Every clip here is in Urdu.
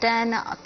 10।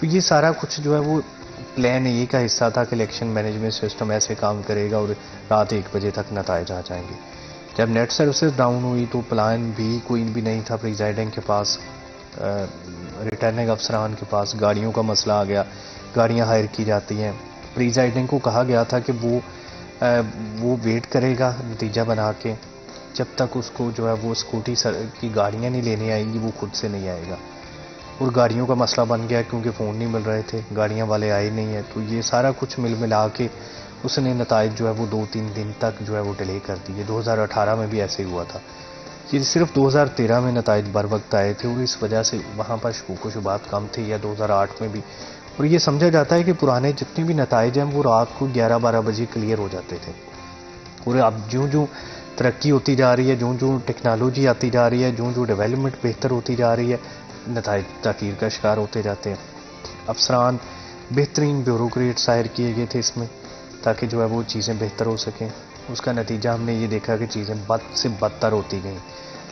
تو یہ سارا کچھ جو ہے وہ پلان اے کا حصہ تھا کہ الیکشن مینجمنٹ سسٹم ایسے کام کرے گا اور رات 1 بجے تک نتائج آ جائیں گے. جب نیٹ سروسز ڈاؤن ہوئی تو پلان بھی کوئی بھی نہیں تھا پریزائڈنگ کے پاس, ریٹرننگ افسران کے پاس. گاڑیوں کا مسئلہ آ گیا, گاڑیاں ہائر کی جاتی ہیں. پریزائڈنگ کو کہا گیا تھا کہ وہ ویٹ کرے گا نتیجہ بنا کے, جب تک اس کو جو ہے وہ اسکوٹی کی گاڑیاں نہیں لینے آئیں گی وہ خود سے نہیں آئے گا. اور گاڑیوں کا مسئلہ بن گیا کیونکہ فون نہیں مل رہے تھے, گاڑیاں والے آئے نہیں ہیں. تو یہ سارا کچھ ملا کے اس نے نتائج جو ہے وہ 2-3 دن تک جو ہے وہ ڈیلے کر دیے. 2018 میں بھی ایسے ہی ہوا تھا. یہ صرف 2013 میں نتائج بر وقت آئے تھے اور اس وجہ سے وہاں پر شکوک و شبہات کم تھے, یا 2008 میں بھی. اور یہ سمجھا جاتا ہے کہ پرانے جتنے بھی نتائج ہیں وہ رات کو 11-12 بجے کلیئر ہو جاتے تھے. اور اب جو ترقی ہوتی جا رہی ہے, جو ٹیکنالوجی آتی جا رہی ہے, جو ڈیولپمنٹ بہتر ہوتی جا رہی ہے, نتائج تاخیر کا شکار ہوتے جاتے ہیں. افسران بہترین بیوروکریٹس ہائر کیے گئے تھے اس میں تاکہ جو ہے وہ چیزیں بہتر ہو سکیں. اس کا نتیجہ ہم نے یہ دیکھا کہ چیزیں بد سے بدتر ہوتی گئیں.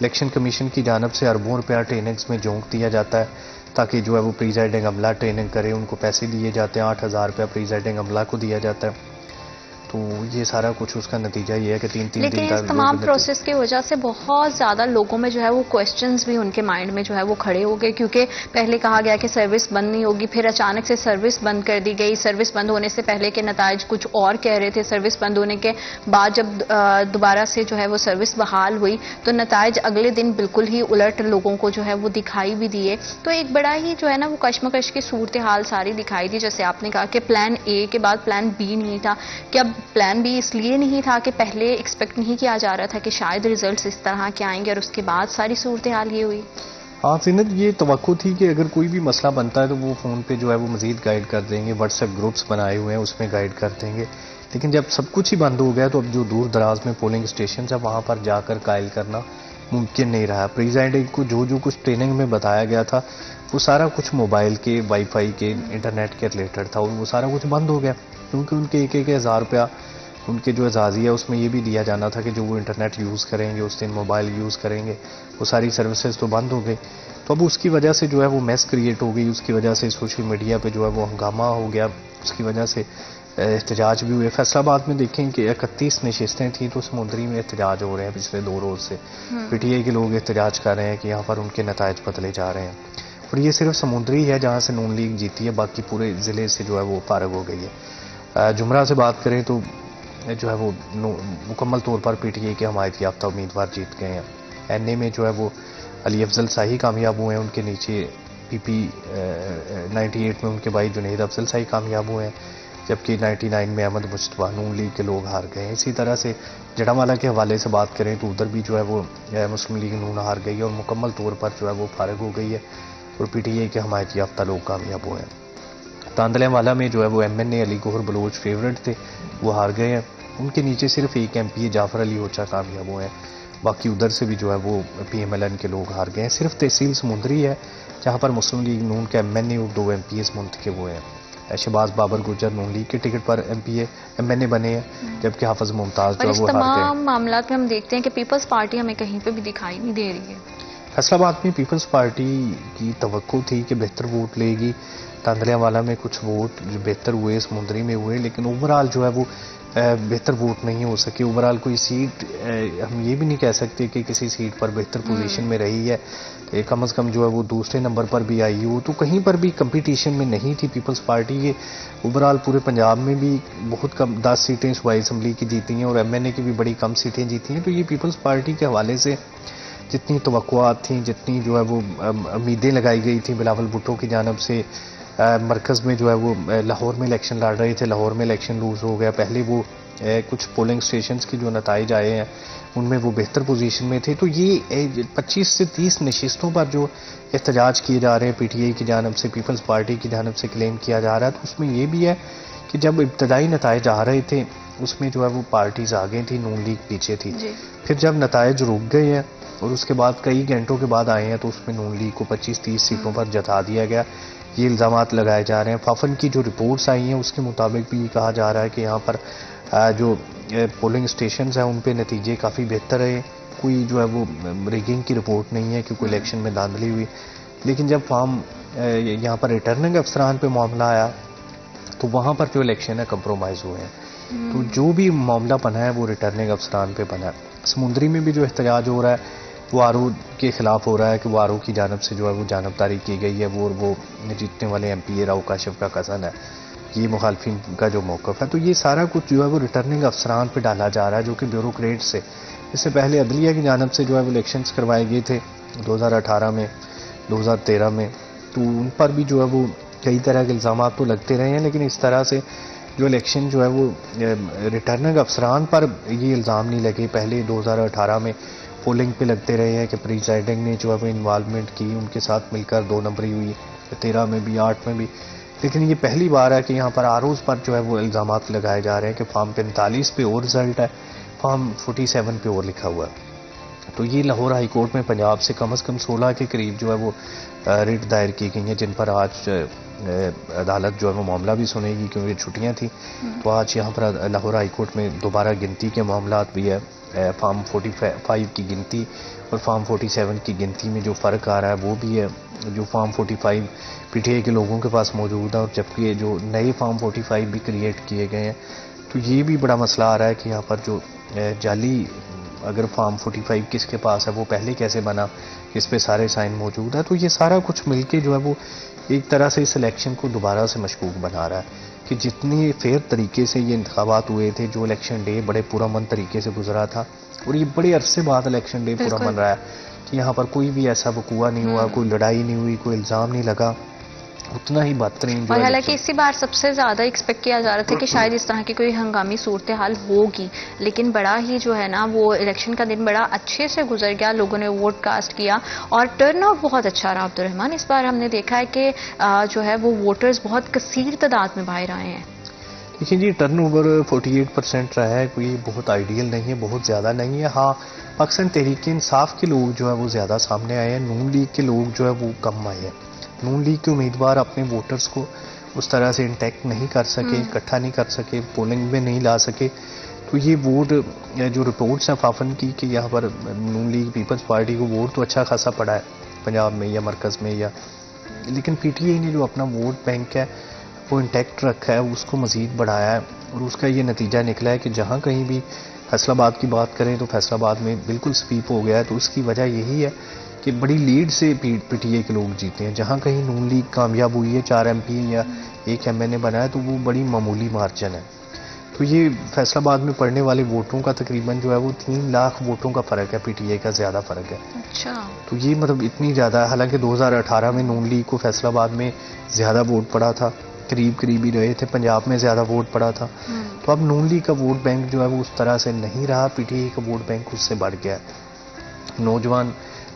الیکشن کمیشن کی جانب سے اربوں روپیہ ٹریننگز میں جھونک دیا جاتا ہے تاکہ جو ہے وہ پریزائڈنگ عملہ ٹریننگ کرے. ان کو پیسے دیے جاتے ہیں, 8,000 روپیہ پریزائڈنگ عملہ کو دیا جاتا ہے. تو یہ سارا کچھ اس کا نتیجہ یہ ہے کہ 3 دن لیکن اس تمام پروسیس کی وجہ سے بہت زیادہ لوگوں میں جو ہے وہ کوسچنز بھی ان کے مائنڈ میں جو ہے وہ کھڑے ہو گئے, کیونکہ پہلے کہا گیا کہ سروس بند نہیں ہوگی, پھر اچانک سے سروس بند کر دی گئی. سروس بند ہونے سے پہلے کے نتائج کچھ اور کہہ رہے تھے. سروس بند ہونے کے بعد جب دوبارہ سے جو ہے وہ سروس بحال ہوئی تو نتائج اگلے دن بالکل ہی الٹ لوگوں کو جو ہے وہ دکھائی بھی دیے. تو ایک بڑا ہی جو ہے نا وہ کشمکش کی صورتحال ساری دکھائی دی. جیسے آپ نے کہا کہ پلان اے کے بعد پلان بی نہیں تھا, کہ اب پلان بی اس لیے نہیں تھا کہ پہلے ایکسپیکٹ نہیں کیا جا رہا تھا کہ شاید ریزلٹس اس طرح کے آئیں گے, اور اس کے بعد ساری صورتحال یہ ہوئی. ہاں زینت, یہ توقع تھی کہ اگر کوئی بھی مسئلہ بنتا ہے تو وہ فون پہ جو ہے وہ مزید گائیڈ کر دیں گے. واٹس ایپ گروپس بنائے ہوئے ہیں اس میں گائیڈ کر دیں گے. لیکن جب سب کچھ ہی بند ہو گیا تو اب جو دور دراز میں پولنگ اسٹیشنز ہیں وہاں پر جا کر قائل کرنا ممکن نہیں رہا. پریزائڈنگ کو جو کچھ ٹریننگ میں بتایا گیا تھا وہ سارا کچھ موبائل کے, وائی فائی کے, انٹرنیٹ کے ریلیٹڈ تھا, اور وہ سارا کچھ بند ہو گیا کیونکہ ان کے 1,000 روپیہ ان کے جو اعزازی ہے اس میں یہ بھی دیا جانا تھا کہ جو وہ انٹرنیٹ یوز کریں گے, اس دن موبائل یوز کریں گے, وہ ساری سروسز تو بند ہو گئی. تو اب اس کی وجہ سے جو ہے وہ میس کریٹ ہو گئی, اس کی وجہ سے سوشل میڈیا پہ جو ہے وہ ہنگامہ ہو گیا, اس کی وجہ سے احتجاج بھی ہوئے. فیصل آباد میں دیکھیں کہ 31 نشستیں تھیں تو سمندری میں احتجاج ہو رہے ہیں پچھلے 2 روز سے. پی ٹی آئی کے لوگ احتجاج کر رہے ہیں کہ یہاں پر ان کے نتائج بدلے جا رہے ہیں. اور یہ صرف سمندری ہے جہاں سے نون لیگ جیتی ہے, باقی پورے ضلع سے جو ہے وہ فارغ ہو گئی ہے. جمرہ سے بات کریں تو جو ہے وہ مکمل طور پر پی ٹی آئی کے حمایت یافتہ امیدوار جیت گئے ہیں. این اے میں جو ہے وہ علی افضل شاہی کامیاب ہوئے ہیں, ان کے نیچے پی پی 98 میں ان کے بھائی جنید افضل شاہی کامیاب ہوئے ہیں, جبکہ 99 میں احمد مجتبیٰ نون لیگ کے لوگ ہار گئے ہیں. اسی طرح سے جڑامالہ کے حوالے سے بات کریں تو ادھر بھی جو ہے وہ مسلم لیگ نون ہار گئی ہے اور مکمل طور پر جو ہے وہ فارغ ہو گئی ہے, اور پی ٹی آئی کے حمایت یافتہ لوگ کامیاب ہوئے ہیں. تاندلے والا میں جو ہے وہ ایم این اے علی گوہر بلوچ فیورٹ تھے, وہ ہار گئے ہیں. ان کے نیچے صرف ایک ایم پی اے جعفر علی اوچا کامیاب ہوئے ہیں, باقی ادھر سے بھی جو ہے وہ پی ایم ایل این کے لوگ ہار گئے ہیں. صرف تحصیل سمندری ہے جہاں پر مسلم لیگ نون کے ایم این اے اور 2 ایم پی ایز منتخب ہوئے ہیں. شہباز بابر گجر نون لیگ کے ٹکٹ پر ایم این اے بنے ہیں, جبکہ حافظ ممتاز جو ہے وہ ہار گئے. اور اس تمام معاملات میں ہم دیکھتے ہیں کہ پیپلز پارٹی ہمیں کہیں پہ بھی دکھائی نہیں دے رہی ہے. فیصل آباد میں پیپلز پارٹی کی توقع تھی کہ بہتر ووٹ لے گی. تاندلیہ والا میں کچھ ووٹ جو بہتر ہوئے, سمندری میں ہوئے, لیکن اوورآل جو ہے وہ بہتر ووٹ نہیں ہو سکے. اوورآل کوئی سیٹ ہم یہ بھی نہیں کہہ سکتے کہ کسی سیٹ پر بہتر پوزیشن میں رہی ہے. کم از کم جو ہے وہ دوسرے نمبر پر بھی آئی ہو, تو کہیں پر بھی کمپٹیشن میں نہیں تھی پیپلز پارٹی. یہ اوورآل پورے پنجاب میں بھی بہت کم 10 سیٹیں صوبائی اسمبلی کی جیتی ہیں اور ایم این اے کی بھی بڑی کم سیٹیں جیتی ہیں. تو یہ پیپلز پارٹی کے حوالے سے جتنی توقعات تھیں, جتنی جو ہے وہ امیدیں لگائی گئی تھیں بلاول بھٹو کی جانب سے, مرکز میں جو ہے وہ لاہور میں الیکشن لڑ رہے تھے, لاہور میں الیکشن لوز ہو گیا. پہلے وہ کچھ پولنگ اسٹیشنز کی جو نتائج آئے ہیں ان میں وہ بہتر پوزیشن میں تھے. تو یہ 25 سے 30 نشستوں پر جو احتجاج کیے جا رہے ہیں پی ٹی آئی کی جانب سے, پیپلز پارٹی کی جانب سے کلیم کیا جا رہا ہے, تو اس میں یہ بھی ہے کہ جب ابتدائی نتائج آ رہے تھے اس میں جو ہے وہ پارٹیز آگے تھی, نون لیگ پیچھے تھی. پھر جب نتائج رک گئے ہیں اور اس کے بعد کئی گھنٹوں کے بعد آئے ہیں تو اس میں نون لیگ کو 25-30 سیٹوں پر جتا دیا گیا. یہ الزامات لگائے جا رہے ہیں. فافن کی جو رپورٹس آئی ہیں اس کے مطابق بھی یہ کہا جا رہا ہے کہ یہاں پر جو پولنگ اسٹیشنز ہیں ان پہ نتیجے کافی بہتر رہے. کوئی جو ہے وہ ریگنگ کی رپورٹ نہیں ہے کہ کوئی الیکشن میں دھاندلی ہوئی. لیکن جب فارم یہاں پر ریٹرننگ افسران پہ معاملہ آیا تو وہاں پر جو الیکشن ہے کمپرومائز ہوئے ہیں. تو جو بھی معاملہ بنا ہے وہ ریٹرننگ افسران پہ بنا ہے. سمندری میں بھی جو احتجاج ہو رہا ہے وہ آرو کے خلاف ہو رہا ہے کہ وہ آرو کی جانب سے جو ہے وہ جانبداری کی گئی ہے. وہ جیتنے والے ایم پی اے راؤ کاشف کا کزن ہے. یہ مخالفین کا جو موقف ہے تو یہ سارا کچھ جو ہے وہ ریٹرننگ افسران پہ ڈالا جا رہا ہے جو کہ بیوروکریٹ سے اس سے پہلے عدلیہ کی جانب سے جو ہے وہ الیکشنز کروائے گئے تھے 2018 میں 2013 میں. تو ان پر بھی جو ہے وہ کئی طرح کے الزامات تو لگتے رہے ہیں لیکن اس طرح سے جو الیکشن جو ہے وہ ریٹرننگ افسران پر یہ الزام نہیں لگے. پہلے 2018 میں پولنگ پہ لگتے رہے ہیں کہ پریزائڈنگ نے جو ہے وہ انوالومنٹ کی, ان کے ساتھ مل کر 2 نمبری ہوئی 13 میں بھی 8 میں بھی. لیکن یہ پہلی بار ہے کہ یہاں پر آروز پر جو ہے وہ الزامات لگائے جا رہے ہیں کہ فارم 45 پہ اور رزلٹ ہے, فارم 47 پہ اور لکھا ہوا ہے. تو یہ لاہور ہائی کورٹ میں پنجاب سے کم از کم 16 کے قریب جو ہے وہ ریٹ دائر کی گئی ہیں جن پر آج عدالت جو ہے وہ معاملہ بھی سنے گی کیونکہ چھٹیاں تھیں. تو آج یہاں پر لاہور ہائی کورٹ میں دوبارہ گنتی کے معاملات بھی ہے. فارم 45 کی گنتی اور فارم 47 کی گنتی میں جو فرق آ رہا ہے وہ بھی ہے. جو فارم 45 پی ٹی آئی کے لوگوں کے پاس موجود ہے اور جبکہ جو نئے فارم 45 بھی کریٹ کیے گئے ہیں تو یہ بھی بڑا مسئلہ آ رہا ہے کہ یہاں پر جو جعلی اگر فارم 45 کس کے پاس ہے وہ پہلے کیسے بنا, اس پہ سارے سائن موجود ہے. تو یہ سارا کچھ مل کے جو ہے وہ ایک طرح سے اس الیکشن کو دوبارہ سے مشکوک بنا رہا ہے کہ جتنی فیئر طریقے سے یہ انتخابات ہوئے تھے, جو الیکشن ڈے بڑے پرامن طریقے سے گزرا تھا اور یہ بڑے عرصے بعد الیکشن ڈے پورا من رہا ہے کہ یہاں پر کوئی بھی ایسا وقوع نہیں ہوا, کوئی لڑائی نہیں ہوئی, کوئی الزام نہیں لگا, اتنا ہی بہترین. اور حالانکہ اسی بار سب سے زیادہ ایکسپیکٹ کیا جا رہا تھا کہ شاید اس طرح کی کوئی ہنگامی صورتحال ہوگی, لیکن بڑا ہی جو ہے نا وہ الیکشن کا دن بڑا اچھے سے گزر گیا. لوگوں نے ووٹ کاسٹ کیا اور ٹرن آؤٹ بہت اچھا رہا. عبدالرحمان, اس بار ہم نے دیکھا ہے کہ جو ہے وہ ووٹرز بہت کثیر تعداد میں باہر آئے ہیں. دیکھیں جی, ٹرن اوور 48% رہا ہے, کوئی بہت آئیڈیل نہیں ہے, بہت زیادہ نہیں ہے. ہاں, پاکستان تحریک انصاف کے لوگ جو ہے وہ زیادہ سامنے آئے ہیں, نون لیگ کے لوگ جو ہے وہ کم آئے ہیں. نون لیگ کے امیدوار اپنے ووٹرز کو اس طرح سے انٹیکٹ نہیں کر سکے, اکٹھا نہیں کر سکے, پولنگ میں نہیں لا سکے. تو یہ ووٹ جو رپورٹس ہیں فافن کی کہ یہاں پر نون لیگ پیپلز پارٹی کو ووٹ تو اچھا خاصا پڑا ہے پنجاب میں یا مرکز میں یا, لیکن پی ٹی آئی نے جو اپنا ووٹ بینک ہے وہ انٹیکٹ رکھا ہے, اس کو مزید بڑھایا ہے. اور اس کا یہ نتیجہ نکلا ہے کہ جہاں کہیں بھی فیصل آباد کی بات کریں تو فیصل آباد میں بالکل سویپ ہو گیا ہے. تو اس کی وجہ یہی ہے کہ بڑی لیڈ سے پی ٹی آئی کے لوگ جیتے ہیں. جہاں کہیں نون لیگ کامیاب ہوئی ہے, 4 ایم پی یا 1 ایم این اے بنا ہے, تو وہ بڑی معمولی مارجن ہے. تو یہ فیصل آباد میں پڑنے والے ووٹوں کا تقریباً جو ہے وہ 3 لاکھ ووٹوں کا فرق ہے, پی ٹی آئی کا زیادہ فرق ہے. اچھا, تو یہ مطلب اتنی زیادہ ہے. حالانکہ 2018 میں نون لیگ کو فیصل آباد میں زیادہ ووٹ پڑا تھا, قریب ہی رہے تھے, پنجاب میں زیادہ ووٹ پڑا تھا. تو اب نون لیگ کا ووٹ بینک جو ہے وہ اس طرح سے نہیں رہا, پی ٹی آئی کا ووٹ بینک اس سے بڑھ گیا. نوجوان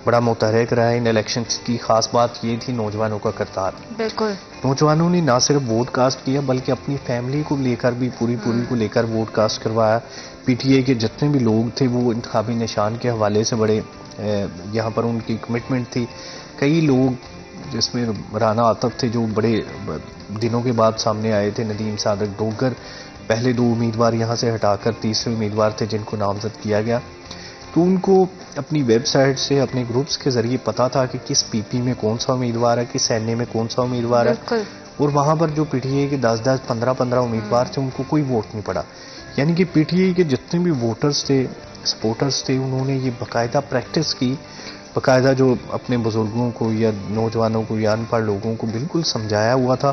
بڑا متحرک رہا ہے ان الیکشنز کی. خاص بات یہ تھی نوجوانوں کا کردار. بالکل, نوجوانوں نے نہ صرف ووٹ کاسٹ کیا بلکہ اپنی فیملی کو لے کر بھی پوری کو لے کر ووٹ کاسٹ کروایا. پی ٹی آئی کے جتنے بھی لوگ تھے وہ انتخابی نشان کے حوالے سے بڑے یہاں پر ان کی کمٹمنٹ تھی. کئی لوگ جس میں رانا عاطف تھے جو بڑے دنوں کے بعد سامنے آئے تھے, ندیم صادق ڈوگر, پہلے 2 امیدوار یہاں سے ہٹا کر تیسرے امیدوار تھے جن کو نامزد کیا گیا. تو ان کو اپنی ویب سائٹ سے اپنے گروپس کے ذریعے پتا تھا کہ کس پی پی میں کون سا امیدوار ہے, کس این اے میں کون سا امیدوار ہے. اور وہاں پر جو پی ٹی آئی کے 10 15 امیدوار تھے ان کو کوئی ووٹ نہیں پڑا. یعنی کہ پی ٹی آئی کے جتنے بھی ووٹرز تھے, سپورٹرز تھے, انہوں نے یہ باقاعدہ پریکٹس کی, باقاعدہ جو اپنے بزرگوں کو یا نوجوانوں کو یا ان پڑھ لوگوں کو بالکل سمجھایا ہوا تھا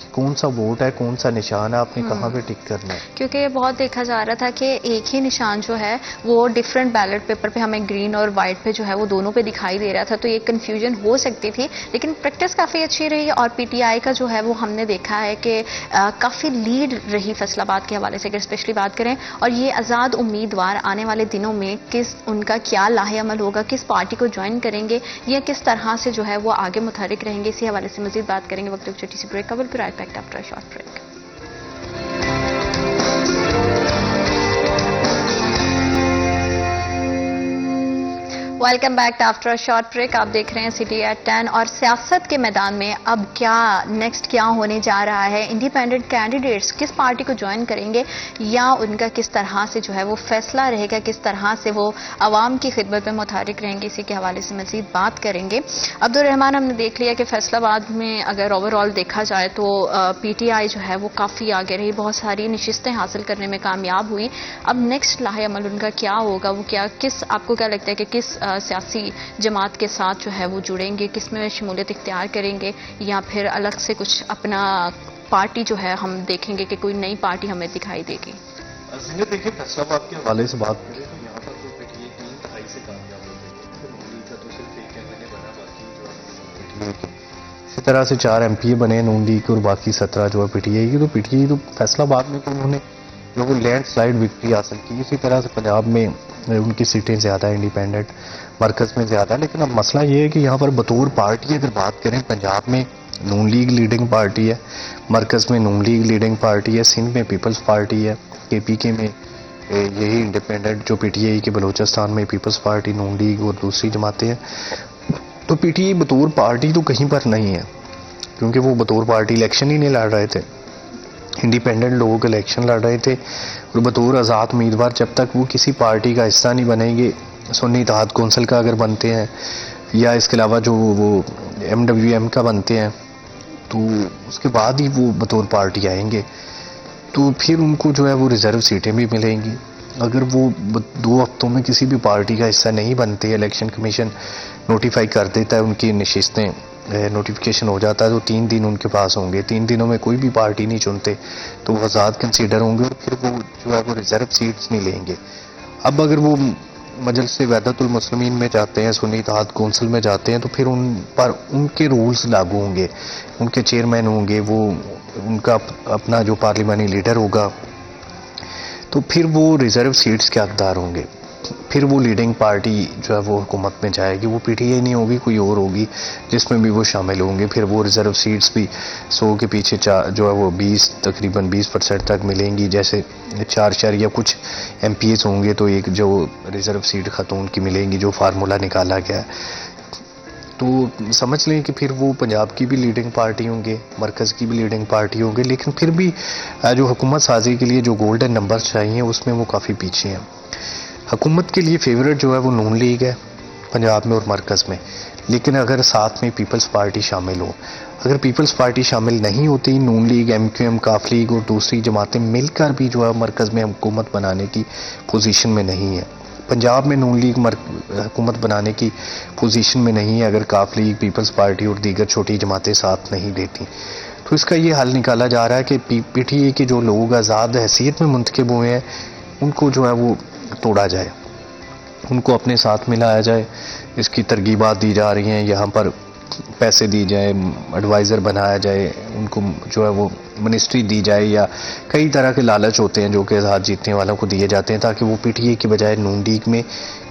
کہ کون سا ووٹ ہے, کون سا نشان ہے, آپ نے کہاں پہ ٹک کرنا ہے. کیونکہ یہ بہت دیکھا جا رہا تھا کہ ایک ہی نشان جو ہے وہ ڈفرینٹ بیلٹ پیپر پہ ہمیں گرین اور وائٹ پہ جو ہے وہ دونوں پہ دکھائی دے رہا تھا, تو یہ کنفیوژن ہو سکتی تھی. لیکن پریکٹس کافی اچھی رہی اور پی ٹی آئی کا جو ہے وہ ہم نے دیکھا ہے کہ کافی لیڈ رہی فیصل آباد کے حوالے سے اگر اسپیشلی بات کریں. اور یہ آزاد امیدوار آنے والے دنوں میں ان کا کیا لاہ عمل ہوگا, کس پارٹی کو جوائن کریں گے یا کس طرح سے جو ہے وہ آگے متحرک رہیں گے, اسی حوالے سے مزید بات کریں گے. وقت ایک چھوٹی سی بریک کا, پھر I back after short break. Welcome back after short break. آپ دیکھ رہے ہیں سٹی ایٹ 10. اور سیاست کے میدان میں اب کیا نیکسٹ کیا ہونے جا رہا ہے؟ انڈیپینڈنٹ کینڈیڈیٹس کس پارٹی کو جوائن کریں گے یا ان کا کس طرح سے جو ہے وہ فیصلہ رہے گا, کس طرح سے وہ عوام کی خدمت میں متحرک رہیں گے, اسی کے حوالے سے مزید بات کریں گے. عبدالرحمان, ہم نے دیکھ لیا کہ فیصل آباد میں اگر اوور آل دیکھا جائے تو پی ٹی آئی جو ہے وہ کافی آگے رہی, بہت ساری نشستیں حاصل کرنے میں کامیاب ہوئی. اب نیکسٹ لاہ عمل ان کا کیا ہوگا؟ وہ کیا آپ کو کیا لگتا ہے کہ کس سیاسی جماعت کے ساتھ جو ہے وہ جڑیں گے, کس میں شمولیت اختیار کریں گے, یا پھر الگ سے کچھ اپنا پارٹی جو ہے ہم دیکھیں گے کہ کوئی نئی پارٹی ہمیں دکھائی دے گی؟ دیکھیے فیصلہ آباد کے حوالے سے بات کریں تو یہاں پر تو پی ٹی آئی 3 دہائی سے کامیاب ہو گئی. نون لیگ کا تو صرف ایک ایم ایل اے بنا, باقی جو ہے اسی طرح سے 4 ایم پی اے بنے نون لیگ اور باقی 17 جو ہے پی ٹی آئی کی. تو پی ٹی آئی تو فیصلہ آباد میں تو انہوں نے جو وہ لینڈ سلائڈ وکٹری حاصل کی. اسی طرح سے پنجاب میں ان کی سیٹیں زیادہ انڈیپینڈنٹ, مرکز میں زیادہ. لیکن اب مسئلہ یہ ہے کہ یہاں پر بطور پارٹی اگر بات کریں, پنجاب میں نون لیگ لیڈنگ پارٹی ہے, مرکز میں نون لیگ لیڈنگ پارٹی ہے, سندھ میں پیپلز پارٹی ہے, کے پی کے میں یہی انڈیپینڈنٹ جو پی ٹی آئی کے بلوچستان میں پیپلز پارٹی, نون لیگ اور دوسری جماعتیں ہیں. تو پی ٹی آئی بطور پارٹی تو کہیں پر نہیں ہے, کیونکہ وہ بطور پارٹی الیکشن ہی نہیں لڑ رہے تھے. انڈیپینڈنٹ لوگوں کے الیکشن لڑ رہے تھے, اور بطور آزاد امیدوار جب تک وہ کسی پارٹی کا حصہ نہیں بنیں گے, سنی اتحاد کونسل کا اگر بنتے ہیں یا اس کے علاوہ جو وہ ایم ڈبلیو ایم کا بنتے ہیں, تو اس کے بعد ہی وہ بطور پارٹی آئیں گے. تو پھر ان کو جو ہے وہ ریزرو سیٹیں بھی ملیں گی. اگر وہ 2 ہفتوں میں کسی بھی پارٹی کا حصہ نہیں بنتے, الیکشن کمیشن نوٹیفائی کر دیتا ہے, ان کی نشستیں نوٹیفیکیشن ہو جاتا ہے, تو 3 دن ان کے پاس ہوں گے. 3 دنوں میں کوئی بھی پارٹی نہیں چنتے تو وہ آزاد کنسیڈر ہوں گے, اور پھر وہ جو ہے وہ ریزرو سیٹس نہیں لیں گے. اب اگر وہ مجلس وحدت المسلمین میں جاتے ہیں, سنی اتحاد کونسل میں جاتے ہیں, تو پھر ان پر ان کے رولز لاگو ہوں گے, ان کے چیئرمین ہوں گے, وہ ان کا اپنا جو پارلیمانی لیڈر ہوگا, تو پھر وہ ریزرو سیٹس کے حقدار ہوں گے. پھر وہ لیڈنگ پارٹی جو ہے وہ حکومت میں جائے گی. وہ پی ٹی آئی نہیں ہوگی, کوئی اور ہوگی جس میں بھی وہ شامل ہوں گے. پھر وہ ریزرو سیٹس بھی 100 کے پیچھے جو ہے وہ 20 تقریباً 20% تک ملیں گی. جیسے 4 یا کچھ ایم پی ایس ہوں گے تو ایک جو ریزرو سیٹ خاتون کی ملیں گی, جو فارمولہ نکالا گیا ہے. تو سمجھ لیں کہ پھر وہ پنجاب کی بھی لیڈنگ پارٹی ہوں گے, مرکز کی بھی لیڈنگ پارٹی ہوں گے. لیکن پھر بھی جو حکومت سازی کے لیے جو گولڈن نمبرز چاہیے اس میں وہ کافی پیچھے ہیں. حکومت کے لیے فیورٹ جو ہے وہ نون لیگ ہے پنجاب میں اور مرکز میں. لیکن اگر ساتھ میں پیپلز پارٹی شامل ہو, اگر پیپلز پارٹی شامل نہیں ہوتی, نون لیگ, ایم کیو ایم, کاف لیگ اور دوسری جماعتیں مل کر بھی جو ہے مرکز میں حکومت بنانے کی پوزیشن میں نہیں ہے. پنجاب میں نون لیگ حکومت بنانے کی پوزیشن میں نہیں ہے اگر کاف لیگ, پیپلز پارٹی اور دیگر چھوٹی جماعتیں ساتھ نہیں دیتی. تو اس کا یہ حل نکالا جا رہا ہے کہ پی ٹی آئی کے جو لوگ آزاد حیثیت میں منتخب ہوئے ہیں ان کو جو ہے وہ توڑا جائے, ان کو اپنے ساتھ ملایا جائے. اس کی ترغیبات دی جا رہی ہیں, یہاں پر پیسے دی جائیں, ایڈوائزر بنایا جائے, ان کو جو ہے وہ منسٹری دی جائے, یا کئی طرح کے لالچ ہوتے ہیں جو کہ آزاد جیتنے والوں کو دیے جاتے ہیں تاکہ وہ پی ٹی آئی کی بجائے نون لیگ میں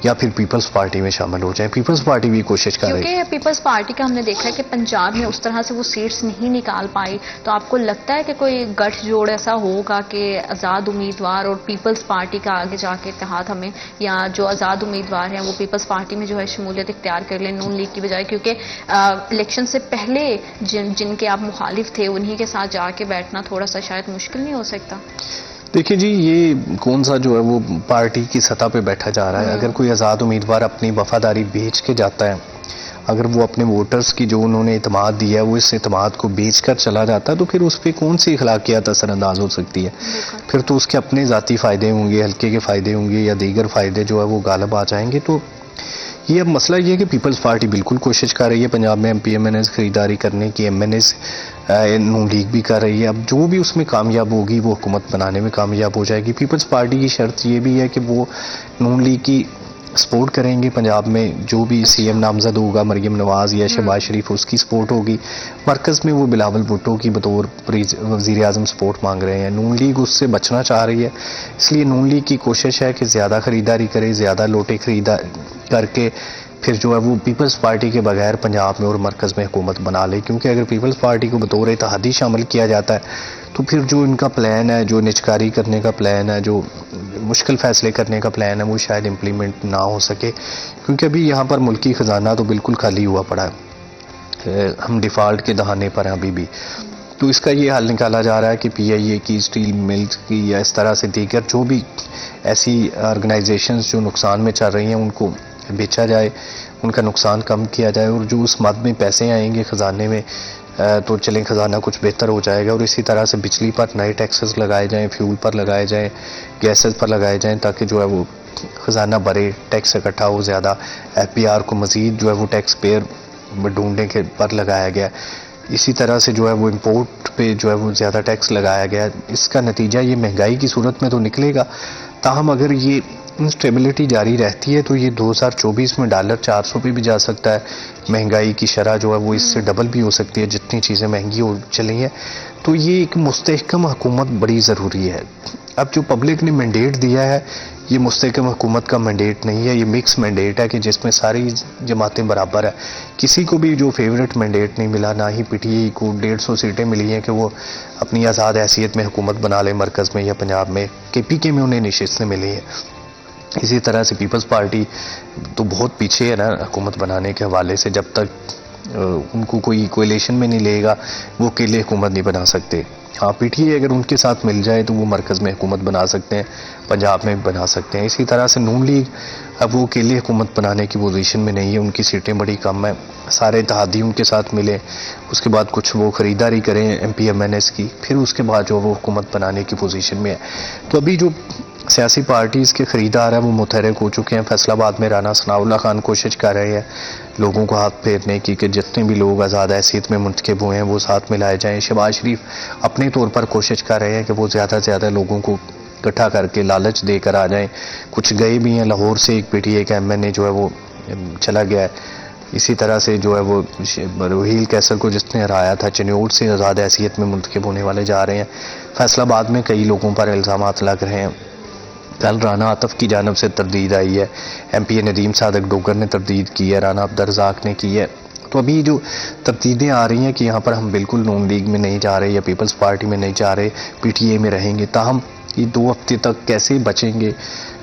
یا پھر پیپلز پارٹی میں شامل ہو جائیں. پیپلز پارٹی بھی کوشش کر رہی ہے, کیونکہ پیپلز پارٹی کا ہم نے دیکھا ہے کہ پنجاب میں اس طرح سے وہ سیٹس نہیں نکال پائی. تو آپ کو لگتا ہے کہ کوئی گٹھ جوڑ ایسا ہوگا کہ آزاد امیدوار اور پیپلز پارٹی کا آگے جا کے اتحاد ہمیں, یا جو آزاد امیدوار ہیں وہ پیپلز پارٹی میں جو ہے شمولیت اختیار کر لیں نون لیگ کی بجائے؟ کیونکہ الیکشن سے پہلے جن کے آپ مخالف تھے انہی کے ساتھ جا کے بیٹھنا تھوڑا سا شاید مشکل نہیں ہو سکتا؟ دیکھیے جی, یہ کون سا جو ہے وہ پارٹی کی سطح پہ بیٹھا جا رہا ہے. اگر کوئی آزاد امیدوار اپنی وفاداری بیچ کے جاتا ہے, اگر وہ اپنے ووٹرز کی جو انہوں نے اعتماد دیا ہے وہ اس اعتماد کو بیچ کر چلا جاتا ہے, تو پھر اس پہ کون سی اخلاقیات اثر انداز ہو سکتی ہے؟ پھر تو اس کے اپنے ذاتی فائدے ہوں گے, حلقے کے فائدے ہوں گے, یا دیگر فائدے جو ہے وہ غالب آ جائیں گے. تو یہ اب مسئلہ یہ ہے کہ پیپلز پارٹی بالکل کوشش کر رہی ہے پنجاب میں ایم این ایز خریداری کرنے کی, ایم این ایز نون لیگ بھی کر رہی ہے. اب جو بھی اس میں کامیاب ہوگی وہ حکومت بنانے میں کامیاب ہو جائے گی. پیپلز پارٹی کی شرط یہ بھی ہے کہ وہ نون لیگ کی سپورٹ کریں گے. پنجاب میں جو بھی سی ایم نامزد ہوگا, مریم نواز یا شہباز شریف, اس کی سپورٹ ہوگی. مرکز میں وہ بلاول بھٹو کی بطور وزیر اعظم سپورٹ مانگ رہے ہیں. نون لیگ اس سے بچنا چاہ رہی ہے, اس لیے نون لیگ کی کوشش ہے کہ زیادہ خریداری کرے, زیادہ لوٹے کر کے پھر جو ہے وہ پیپلز پارٹی کے بغیر پنجاب میں اور مرکز میں حکومت بنا لے. کیونکہ اگر پیپلز پارٹی کو بطور اتحادی شامل کیا جاتا ہے تو تو پھر جو ان کا پلان ہے، جو نجکاری کرنے کا پلان ہے، جو مشکل فیصلے کرنے کا پلان ہے، وہ شاید امپلیمنٹ نہ ہو سکے، کیونکہ ابھی یہاں پر ملکی خزانہ تو بالکل خالی ہوا پڑا ہے، ہم ڈیفالٹ کے دہانے پر ہیں ابھی بھی. تو اس کا یہ حل نکالا جا رہا ہے کہ پی آئی اے کی، اسٹیل ملز کی، یا اس طرح سے دیگر جو بھی ایسی آرگنائزیشنز جو نقصان میں چل رہی ہیں ان کو بیچا جائے، ان کا نقصان کم کیا جائے، اور جو اس مد میں پیسے آئیں گے خزانے میں تو چلیں خزانہ کچھ بہتر ہو جائے گا. اور اسی طرح سے بجلی پر نئے ٹیکسز لگائے جائیں، فیول پر لگائے جائیں، گیسز پر لگائے جائیں، تاکہ جو ہے وہ خزانہ بھرے، ٹیکس اکٹھا ہو زیادہ. ایف پی آر کو مزید جو ہے وہ ٹیکس پیئر ڈھونڈنے کے پر لگایا گیا. اسی طرح سے جو ہے وہ امپورٹ پہ جو ہے وہ زیادہ ٹیکس لگایا گیا. اس کا نتیجہ یہ مہنگائی کی صورت میں تو نکلے گا، تاہم اگر یہ انسٹیبلٹی جاری رہتی ہے تو یہ 2024 میں $400 پہ بھی جا سکتا ہے. مہنگائی کی شرح جو ہے وہ اس سے ڈبل بھی ہو سکتی ہے، جتنی چیزیں مہنگی ہو چلی ہیں. تو یہ ایک مستحکم حکومت بڑی ضروری ہے. اب جو پبلک نے مینڈیٹ دیا ہے، یہ مستحکم حکومت کا مینڈیٹ نہیں ہے، یہ مکس مینڈیٹ ہے کہ جس میں ساری جماعتیں برابر ہیں. کسی کو بھی جو فیورٹ مینڈیٹ نہیں ملا، نہ ہی پی ٹی آئی کو 150 سیٹیں ملی ہیں کہ وہ اپنی آزاد حیثیت میں حکومت بنا لے مرکز میں یا پنجاب میں. کے پی کے میں انہیں نشستیں ملی ہیں. اسی طرح سے پیپلز پارٹی تو بہت پیچھے ہے نا حکومت بنانے کے حوالے سے. جب تک ان کو کوئی کولیشن میں نہیں لے گا وہ اکیلے حکومت نہیں بنا سکتے. ہاں پی ٹی آئی اگر ان کے ساتھ مل جائے تو وہ مرکز میں حکومت بنا سکتے ہیں، پنجاب میں بنا سکتے ہیں. اسی طرح سے نون لیگ اب وہ اکیلے حکومت بنانے کی پوزیشن میں نہیں ہے، ان کی سیٹیں بڑی کم ہیں. سارے اتحادی ان کے ساتھ ملے، اس کے بعد کچھ وہ خریداری کریں M P M N S کی، پھر اس کے بعد جو وہ حکومت بنانے کی پوزیشن میں ہے. تو ابھی جو سیاسی پارٹیز کے خریدار ہیں وہ متحرک ہو چکے ہیں. فیصل آباد میں رانا ثناء اللہ خان کوشش کر رہے ہیں لوگوں کو ہاتھ پھیرنے کی کہ جتنے بھی لوگ آزاد حیثیت میں منتخب ہوئے ہیں وہ ساتھ ملائے جائیں. شہباز شریف اپنے طور پر کوشش کر رہے ہیں کہ وہ زیادہ سے زیادہ لوگوں کو اکٹھا کر کے لالچ دے کر آ جائیں. کچھ گئے بھی ہیں، لاہور سے ایک پی ٹی آئی کا ایم این اے جو ہے وہ چلا گیا ہے. اسی طرح سے جو ہے وہ روہیل کیسر کو جس نے ہرایا تھا چنیوٹ سے آزاد حیثیت میں منتخب ہونے والے جا رہے ہیں. فیصل آباد میں کئی لوگوں پر الزامات لگ رہے ہیں. کل رانا عاطف کی جانب سے تردید آئی ہے، ایم پی اے ندیم صادق ڈوگر نے تردید کی ہے، رانا عبدالرزاق نے کی ہے. تو ابھی جو تردیدیں آ رہی ہیں کہ یہاں پر ہم بالکل نون لیگ میں نہیں جا رہے یا پیپلز پارٹی میں نہیں جا رہے، پی ٹی اے میں رہیں گے. تاہم یہ 2 ہفتے تک کیسے بچیں گے؟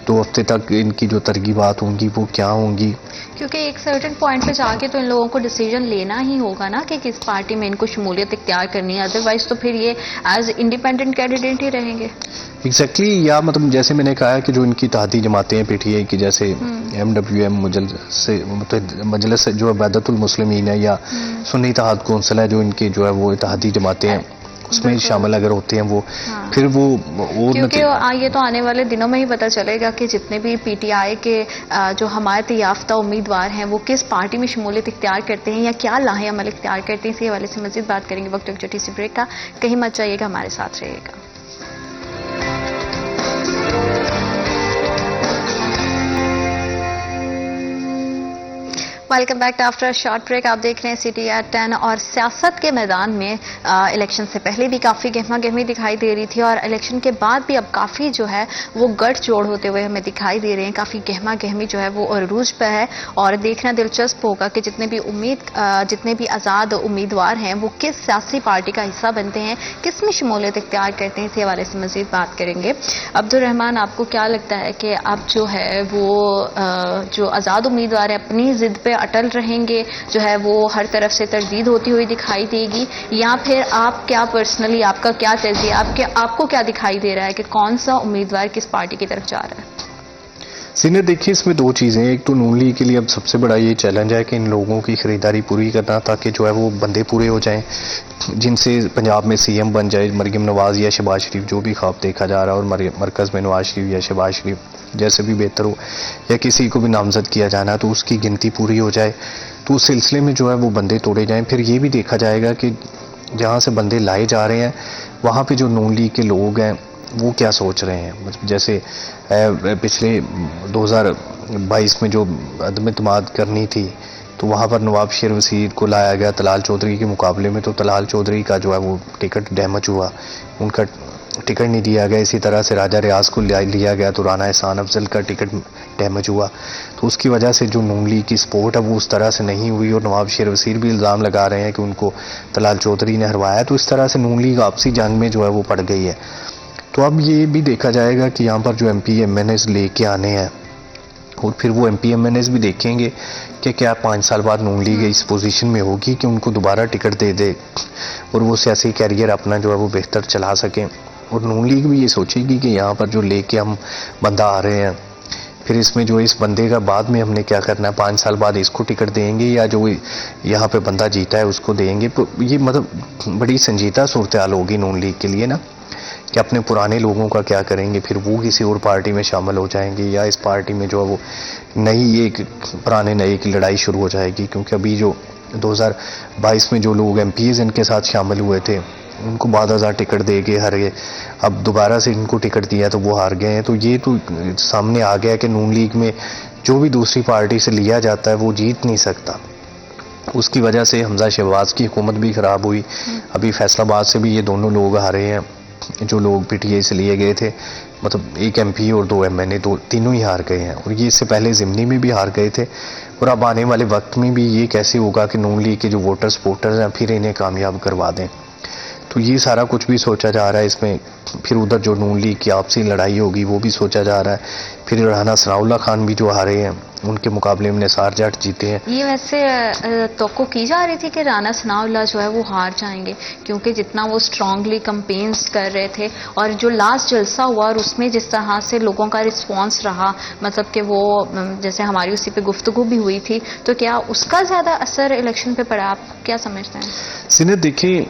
2 ہفتے تک ان کی جو ترغیبات ہوں گی وہ کیا ہوں گی؟ کیونکہ ایک سرٹن پوائنٹ پہ جا کے تو ان لوگوں کو ڈیسیجن لینا ہی ہوگا نا کہ کس پارٹی میں ان کو شمولیت اختیار کرنی ہے، ادروائز تو پھر یہ ایز انڈیپینڈنٹ کینڈیڈیٹ ہی رہیں گے. ایگزیکٹلی یا مطلب جیسے میں نے کہا کہ جو ان کی اتحادی جماعتیں ہیں پی ٹی آئی کی، جیسے ایم ڈبلیو ایم مجلس جو وحدت المسلمین ہے، یا سنی اتحاد کونسل ہے، جو ان کے جو ہے وہ اتحادی جماعتیں ہیں اس میں شامل اگر ہوتے ہیں وہ پھر وہ کیونکہ یہ تو آنے والے دنوں میں ہی پتہ چلے گا کہ جتنے بھی پی ٹی آئی کے جو حمایت یافتہ امیدوار ہیں وہ کس پارٹی میں شمولیت اختیار کرتے ہیں یا کیا لاہے عمل اختیار کرتے ہیں. اسی حوالے سے مزید بات کریں گے. وقت ایک چھوٹی سی بریک کا، کہیں مت جائیے گا، ہمارے ساتھ رہیے گا. Welcome back after short break. آپ دیکھ رہے ہیں سی ٹی ایٹ 10. اور سیاست کے میدان میں الیکشن سے پہلے بھی کافی گہما گہمی دکھائی دے رہی تھی، اور الیکشن کے بعد بھی اب کافی جو ہے وہ گٹھ جوڑ ہوتے ہوئے ہمیں دکھائی دے رہے ہیں. کافی گہما گہمی جو ہے وہ عروج پہ ہے، اور دیکھنا دلچسپ ہوگا کہ جتنے بھی آزاد امیدوار ہیں وہ کس سیاسی پارٹی کا حصہ بنتے ہیں، کس میں شمولیت اختیار کرتے ہیں. اسی حوالے سے مزید بات کریں گے. عبدالرحمان، آپ کو کیا لگتا ہے کہ اب جو ہے وہ جو آزاد امیدوار ہیں اپنی ضد پہ اٹل رہیں گے، جو ہے وہ ہر طرف سے تردید ہوتی ہوئی دکھائی دے گی، یا پھر آپ کیا پرسنلی آپ کا کیا تجزیہ، آپ کو کیا دکھائی دے رہا ہے کہ کون سا امیدوار کس پارٹی کی طرف جا رہا ہے؟ سینئر دیکھیے اس میں 2 چیزیں ہیں. ایک تو نون لیگ کے لیے اب سب سے بڑا یہ چیلنج ہے کہ ان لوگوں کی خریداری پوری کرنا، تاکہ جو ہے وہ بندے پورے ہو جائیں جن سے پنجاب میں سی ایم بن جائے. مریم نواز یا شہباز شریف جو بھی خواب دیکھا جا رہا ہے، اور مرکز میں نواز شریف یا شہباز شریف جیسے بھی بہتر ہو، یا کسی کو بھی نامزد کیا جانا ہے تو اس کی گنتی پوری ہو جائے. تو اس سلسلے میں جو ہے وہ بندے توڑے جائیں. پھر یہ بھی دیکھا جائے گا کہ جہاں سے بندے لائے جا رہے ہیں وہاں پہ جو نون لیگ کے لوگ ہیں وہ کیا سوچ رہے ہیں. جیسے پچھلے 2022 میں جو عدم اعتماد کرنی تھی تو وہاں پر نواب شیر وزیر کو لایا گیا طلال چودھری کے مقابلے میں، تو طلال چودھری کا جو ہے وہ ٹکٹ ڈیمیج ہوا، ان کا ٹکٹ نہیں دیا گیا. اسی طرح سے راجہ ریاض کو لیا گیا تو رانا احسان افضل کا ٹکٹ ڈیمیج ہوا. تو اس کی وجہ سے جو نون لیگ کی سپورٹ ہے وہ اس طرح سے نہیں ہوئی, اور نواب شیر وزیر بھی الزام لگا رہے ہیں کہ ان کو طلال چودھری نے ہروایا. تو اس طرح سے نون لیگ آپسی جنگ میں جو ہے وہ پڑ گئی ہے. تو اب یہ بھی دیکھا جائے گا کہ یہاں پر جو M P M N s لے کے آنے ہیں, اور پھر وہ M P M N s بھی دیکھیں گے کہ کیا 5 سال بعد نون لیگ اس پوزیشن میں ہوگی کہ ان کو دوبارہ ٹکٹ دے دے اور وہ سیاسی کیریئر اپنا جو ہے وہ بہتر چلا سکیں. اور نون لیگ بھی یہ سوچے گی کہ یہاں پر جو لے کے ہم بندہ آ رہے ہیں, پھر اس میں جو اس بندے کا بعد میں ہم نے کیا کرنا ہے, 5 سال بعد اس کو ٹکٹ دیں گے یا جو یہاں پہ بندہ جیتا ہے اس کو دیں گے. یہ مطلب بڑی سنجیدہ صورتحال ہوگی نون لیگ کے لیے نا, کہ اپنے پرانے لوگوں کا کیا کریں گے, پھر وہ کسی اور پارٹی میں شامل ہو جائیں گے یا اس پارٹی میں جو ہے وہ نئی ایک پرانے نئے کی لڑائی شروع ہو جائے گی. کیونکہ ابھی جو 2022 میں جو لوگ ایم پیز ان کے ساتھ شامل ہوئے تھے ان کو بعد ہزار ٹکٹ دے کے ہارے, اب دوبارہ سے ان کو ٹکٹ دیا تو وہ ہار گئے ہیں. تو یہ تو سامنے آ گیا کہ نون لیگ میں جو بھی دوسری پارٹی سے لیا جاتا ہے وہ جیت نہیں سکتا. اس کی وجہ سے حمزہ شہباز کی حکومت بھی خراب ہوئی. ابھی فیصل آباد سے بھی یہ دونوں لوگ ہارے ہیں جو لوگ پی ٹی آئی سے لیے گئے تھے, مطلب ایک ایم پی اور 2 ایم این اے, تینوں ہی ہار گئے ہیں. اور یہ اس سے پہلے ضمنی میں بھی ہار گئے تھے. اور اب آنے والے وقت میں بھی یہ کیسے ہوگا کہ نون لیگ کے جو ووٹر سپورٹرز ہیں پھر انہیں کامیاب کروا دیں. تو یہ سارا کچھ بھی سوچا جا رہا ہے اس میں. پھر ادھر جو نون لیگ کی آپسی لڑائی ہوگی وہ بھی سوچا جا رہا ہے. پھر رانا ثناء اللہ خان بھی جو ہارے ہیں ان کے مقابلے میں نثار جٹ جیتے ہیں. یہ ویسے توقع کی جا رہی تھی کہ رانا ثناء اللہ جو ہے وہ ہار جائیں گے, کیونکہ جتنا وہ اسٹرانگلی کمپینز کر رہے تھے اور جو لاسٹ جلسہ ہوا اور اس میں جس طرح سے لوگوں کا رسپانس رہا, مطلب کہ وہ جیسے ہماری اسی پہ گفتگو بھی ہوئی تھی, تو کیا اس کا زیادہ اثر الیکشن پہ پڑا؟ آپ کیا سمجھتے ہیں؟ سنت دیکھیں,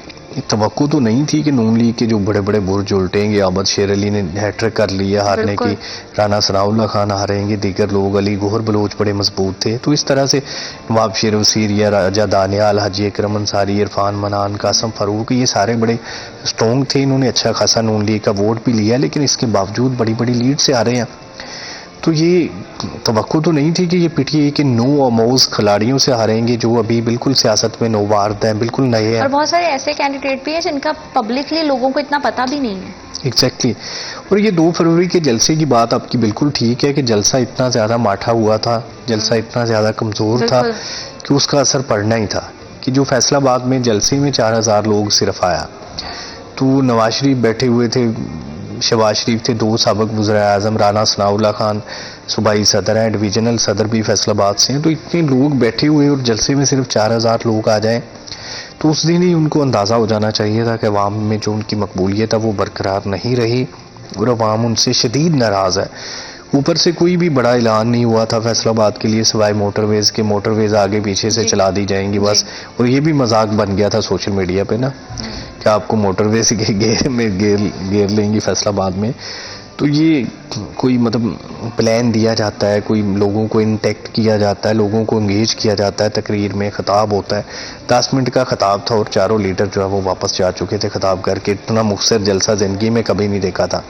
توقع تو نہیں تھی کہ نون لیگ کے جو بڑے بڑے برج الٹیں گے. احمد شیر علی نے ہیٹرک کر لیا ہارنے کی, رانا ثناء اللہ خان ہاریں گے, دیگر لوگ علی گوہر بلوچ بڑے مضبوط تھے. تو اس طرح سے نواب شیر وزیر یا راجہ دانیال, حاجی اکرم انصاری, عرفان منان, قاسم فاروق, یہ سارے بڑے اسٹرانگ تھے. انہوں نے اچھا خاصا نون لیگ کا ووٹ بھی لیا, لیکن اس کے باوجود بڑی بڑی لیڈ سے آ رہے ہیں. تو یہ توقع تو نہیں تھی کہ یہ پی ٹی آئی کے نو آموز کھلاڑیوں سے ہاریں گے جو ابھی بالکل سیاست میں نوبارد ہیں, بالکل نئے ہیں. اور بہت سارے ایسے کینڈیڈیٹ بھی ہیں جن کا پبلکلی لوگوں کو اتنا پتہ بھی نہیں ہے. ایگزیکٹلی. اور یہ 2 فروری کے جلسے کی بات آپ کی بالکل ٹھیک ہے کہ جلسہ اتنا زیادہ ماٹھا ہوا تھا, جلسہ اتنا زیادہ کمزور تھا کہ اس کا اثر پڑنا ہی تھا. کہ جو فیصل آباد میں جلسے میں 4000 لوگ صرف آیا, تو نواز شریف بیٹھے ہوئے تھے, شہباز شریف تھے, 2 سابق وزراء اعظم, رانا ثناء اللہ خان صوبائی صدر ہیں, ڈویژنل صدر بھی فیصل آباد سے ہیں. تو اتنے لوگ بیٹھے ہوئے اور جلسے میں صرف 4000 لوگ آ جائیں تو اس دن ہی ان کو اندازہ ہو جانا چاہیے تھا کہ عوام میں جو ان کی مقبولیت ہے وہ برقرار نہیں رہی اور عوام ان سے شدید ناراض ہے. اوپر سے کوئی بھی بڑا اعلان نہیں ہوا تھا فیصل آباد کے لیے سوائے موٹر ویز کے. موٹر ویز آگے پیچھے سے چلا دی جائیں گی بس. اور یہ بھی مذاق بن گیا تھا سوشل میڈیا پہ نا, کہ آپ کو موٹر ویز گیر لیں گی فیصل آباد میں. تو یہ کوئی مطلب پلان دیا جاتا ہے, کوئی لوگوں کو انٹیکٹ کیا جاتا ہے, لوگوں کو انگیج کیا جاتا ہے, تقریر میں خطاب ہوتا ہے. 10 منٹ کا خطاب تھا اور چاروں لیڈر جو ہے وہ واپس جا چکے تھے خطاب کر کے. اتنا مختصر جلسہ زندگی میں کبھی نہیں دیکھا تھا.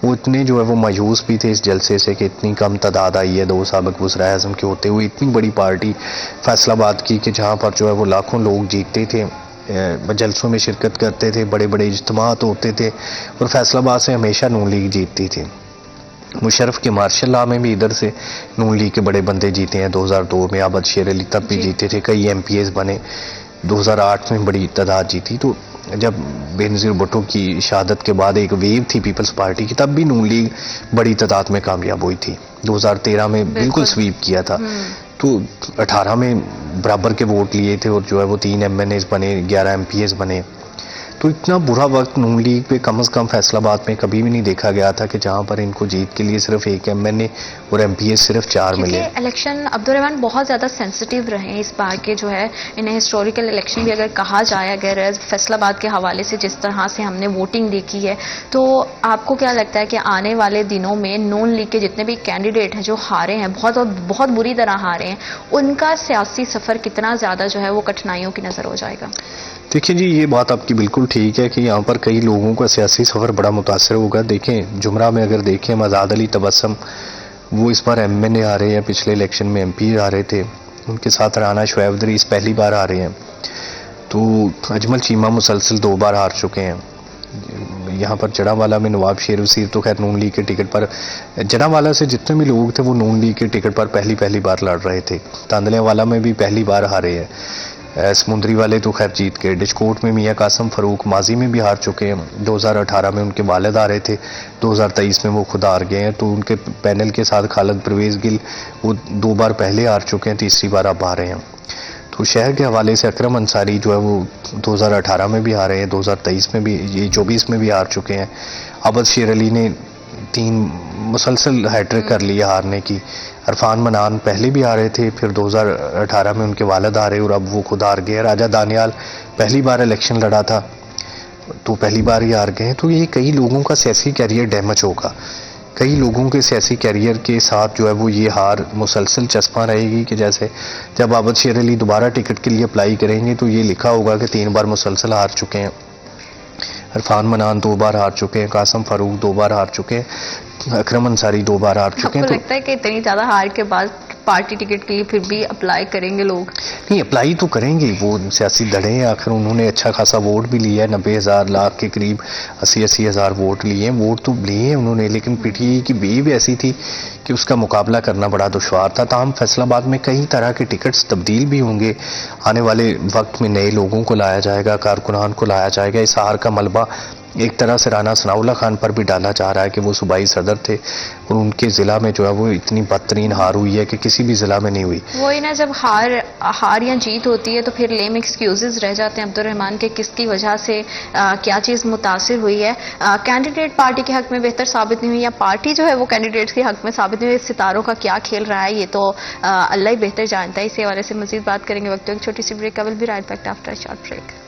وہ اتنے جو ہے وہ مایوس بھی تھے اس جلسے سے کہ اتنی کم تعداد آئی ہے 2 سابق وزراء اعظم کے ہوتے ہوئے اتنی بڑی پارٹی فیصل آباد کی, کہ جہاں پر جو ہے وہ لاکھوں لوگ جیتتے تھے, جلسوں میں شرکت کرتے تھے, بڑے بڑے اجتماعات ہوتے تھے, اور فیصل آباد سے ہمیشہ نون لیگ جیتتی تھی. مشرف کے مارشل لا میں بھی ادھر سے نون لیگ کے بڑے بندے جیتے ہیں. 2002 میں عابد شیر علی تب بھی جیتے تھے, کئی ایم پی ایز بنے. 2008 میں بڑی تعداد جیتی. تو جب بینظیر بھٹو کی شہادت کے بعد ایک ویو تھی پیپلز پارٹی کی, تب بھی نون لیگ بڑی تعداد میں کامیاب ہوئی تھی. 2013 میں بالکل سویپ کیا تھا. تو 18 میں برابر کے ووٹ لیے تھے اور جو ہے وہ 3 ایم این ایز بنے, 11 ایم پی ایز بنے. تو اتنا برا وقت نون لیگ پہ کم از کم فیصل آباد میں کبھی بھی نہیں دیکھا گیا تھا کہ جہاں پر ان کو جیت کے لیے صرف 1 ایم این اے اور ایم پی ایز صرف 4 ملے. الیکشن عبدالرحمن بہت زیادہ سینسٹیو رہے اس بار کے جو ہے, انہیں ہسٹوریکل الیکشن بھی اگر کہا جائے, اگر فیصل آباد کے حوالے سے جس طرح سے ہم نے ووٹنگ دیکھی ہے, تو آپ کو کیا لگتا ہے کہ آنے والے دنوں میں نون لیگ کے جتنے بھی کینڈیڈیٹ ہیں جو ہارے ہیں, بہت بری طرح ہارے ہیں, ان کا سیاسی سفر کتنا زیادہ جو ہے وہ کٹھنائیوں کی نظر ہو جائے گا؟ دیکھیں جی, یہ بات آپ کی بالکل ٹھیک ہے کہ یہاں پر کئی لوگوں کا سیاسی سفر بڑا متاثر ہوگا. دیکھیں جمرہ میں اگر دیکھیں مزاد علی تبسم, وہ اس بار ایم این اے آ رہے ہیں, پچھلے الیکشن میں ایم پی آ رہے تھے. ان کے ساتھ رانا شعیب ادریس پہلی بار آ رہے ہیں. تو اجمل چیمہ مسلسل 2 بار ہار چکے ہیں. یہاں پر جڑاوالا میں نواب شیر وسیر تو خیر نون لیگ کے ٹکٹ پر، جڑاوالا سے جتنے بھی لوگ تھے وہ نون لیگ کے ٹکٹ پر پہلی بار لڑ رہے تھے، تاندلیہ والا میں بھی پہلی بار ہارے ہیں، سمندری والے تو خیر جیت گئے، ڈچکوٹ میں میاں قاسم فاروق ماضی میں بھی ہار چکے ہیں، 2018 میں ان کے والد ہارے تھے، 2023 میں وہ خود ہار گئے ہیں، تو ان کے پینل کے ساتھ خالد پرویز گل وہ 2 بار پہلے ہار چکے ہیں، تیسری بار اب ہارے ہیں۔ تو شہر کے حوالے سے اکرم انصاری جو ہے وہ 2018 میں بھی ہارے ہیں، 2023 میں بھی، یہ 24 میں بھی ہار چکے ہیں۔ عبد شیر علی نے 3 مسلسل ہیٹرک کر لیا ہارنے کی، عرفان منان پہلے بھی ہارے تھے، پھر 2018 میں ان کے والد ہارے اور اب وہ خود ہار گئے۔ راجہ دانیال پہلی بار الیکشن لڑا تھا تو پہلی بار ہی ہار گئے، تو یہ کئی لوگوں کا سیاسی کیریئر ڈیمیج ہوگا، کئی لوگوں کے سیاسی کیریئر کے ساتھ جو ہے وہ یہ ہار مسلسل چسپاں رہے گی کہ جیسے جب عبد شیر علی دوبارہ ٹکٹ کے لیے اپلائی کریں گے تو یہ لکھا ہوگا کہ 3 بار مسلسل ہار چکے ہیں، عرفان منان 2 بار ہار چکے ہیں، قاسم فاروق 2 بار ہار چکے ہیں، اکرم انصاری 2 بار ہار چکے ہیں۔ آپ کو تو لگتا ہے کہ اتنی زیادہ ہار کے بعد پارٹی ٹکٹ کے لیے پھر بھی اپلائی کریں گے لوگ؟ نہیں، اپلائی تو کریں گے، وہ سیاسی دڑے ہیں، آخر انہوں نے اچھا خاصا ووٹ بھی لیا ہے، 90,000 لاکھ کے قریب 80 ہزار ووٹ لیے ہیں، ووٹ تو لیے ہیں انہوں نے، لیکن پی ٹی آئی کی ویو ایسی تھی کہ اس کا مقابلہ کرنا بڑا دشوار تھا۔ تاہم فیصل آباد میں کئی طرح کے ٹکٹس تبدیل بھی ہوں گے، آنے والے وقت میں نئے لوگوں کو لایا جائے گا، کارکنان کو لایا جائے گا۔ اس ہار کا ملبہ ایک طرح سے رانا ثناء اللہ خان پر بھی ڈالا جا رہا ہے کہ وہ صوبائی صدر تھے اور ان کے ضلع میں جو ہے وہ اتنی بدترین ہار ہوئی ہے کہ کسی بھی ضلع میں نہیں ہوئی۔ وہی نا، جب ہار یا جیت ہوتی ہے تو پھر لیم ایکسکیوزز رہ جاتے ہیں عبد الرحمان کے، کس کی وجہ سے کیا چیز متاثر ہوئی ہے۔ کینڈیڈیٹ پارٹی کے حق میں بہتر ثابت نہیں ہوئی یا پارٹی جو ہے وہ کینڈیڈیٹس کے حق میں ثابت نہیں ہوئی، ستاروں کا کیا کھیل رہا ہے یہ تو اللہ ہی بہتر جانتا ہے۔ اس حوالے سے مزید بات کریں گے، وقت ایک چھوٹی سی break, will be right back after a short break.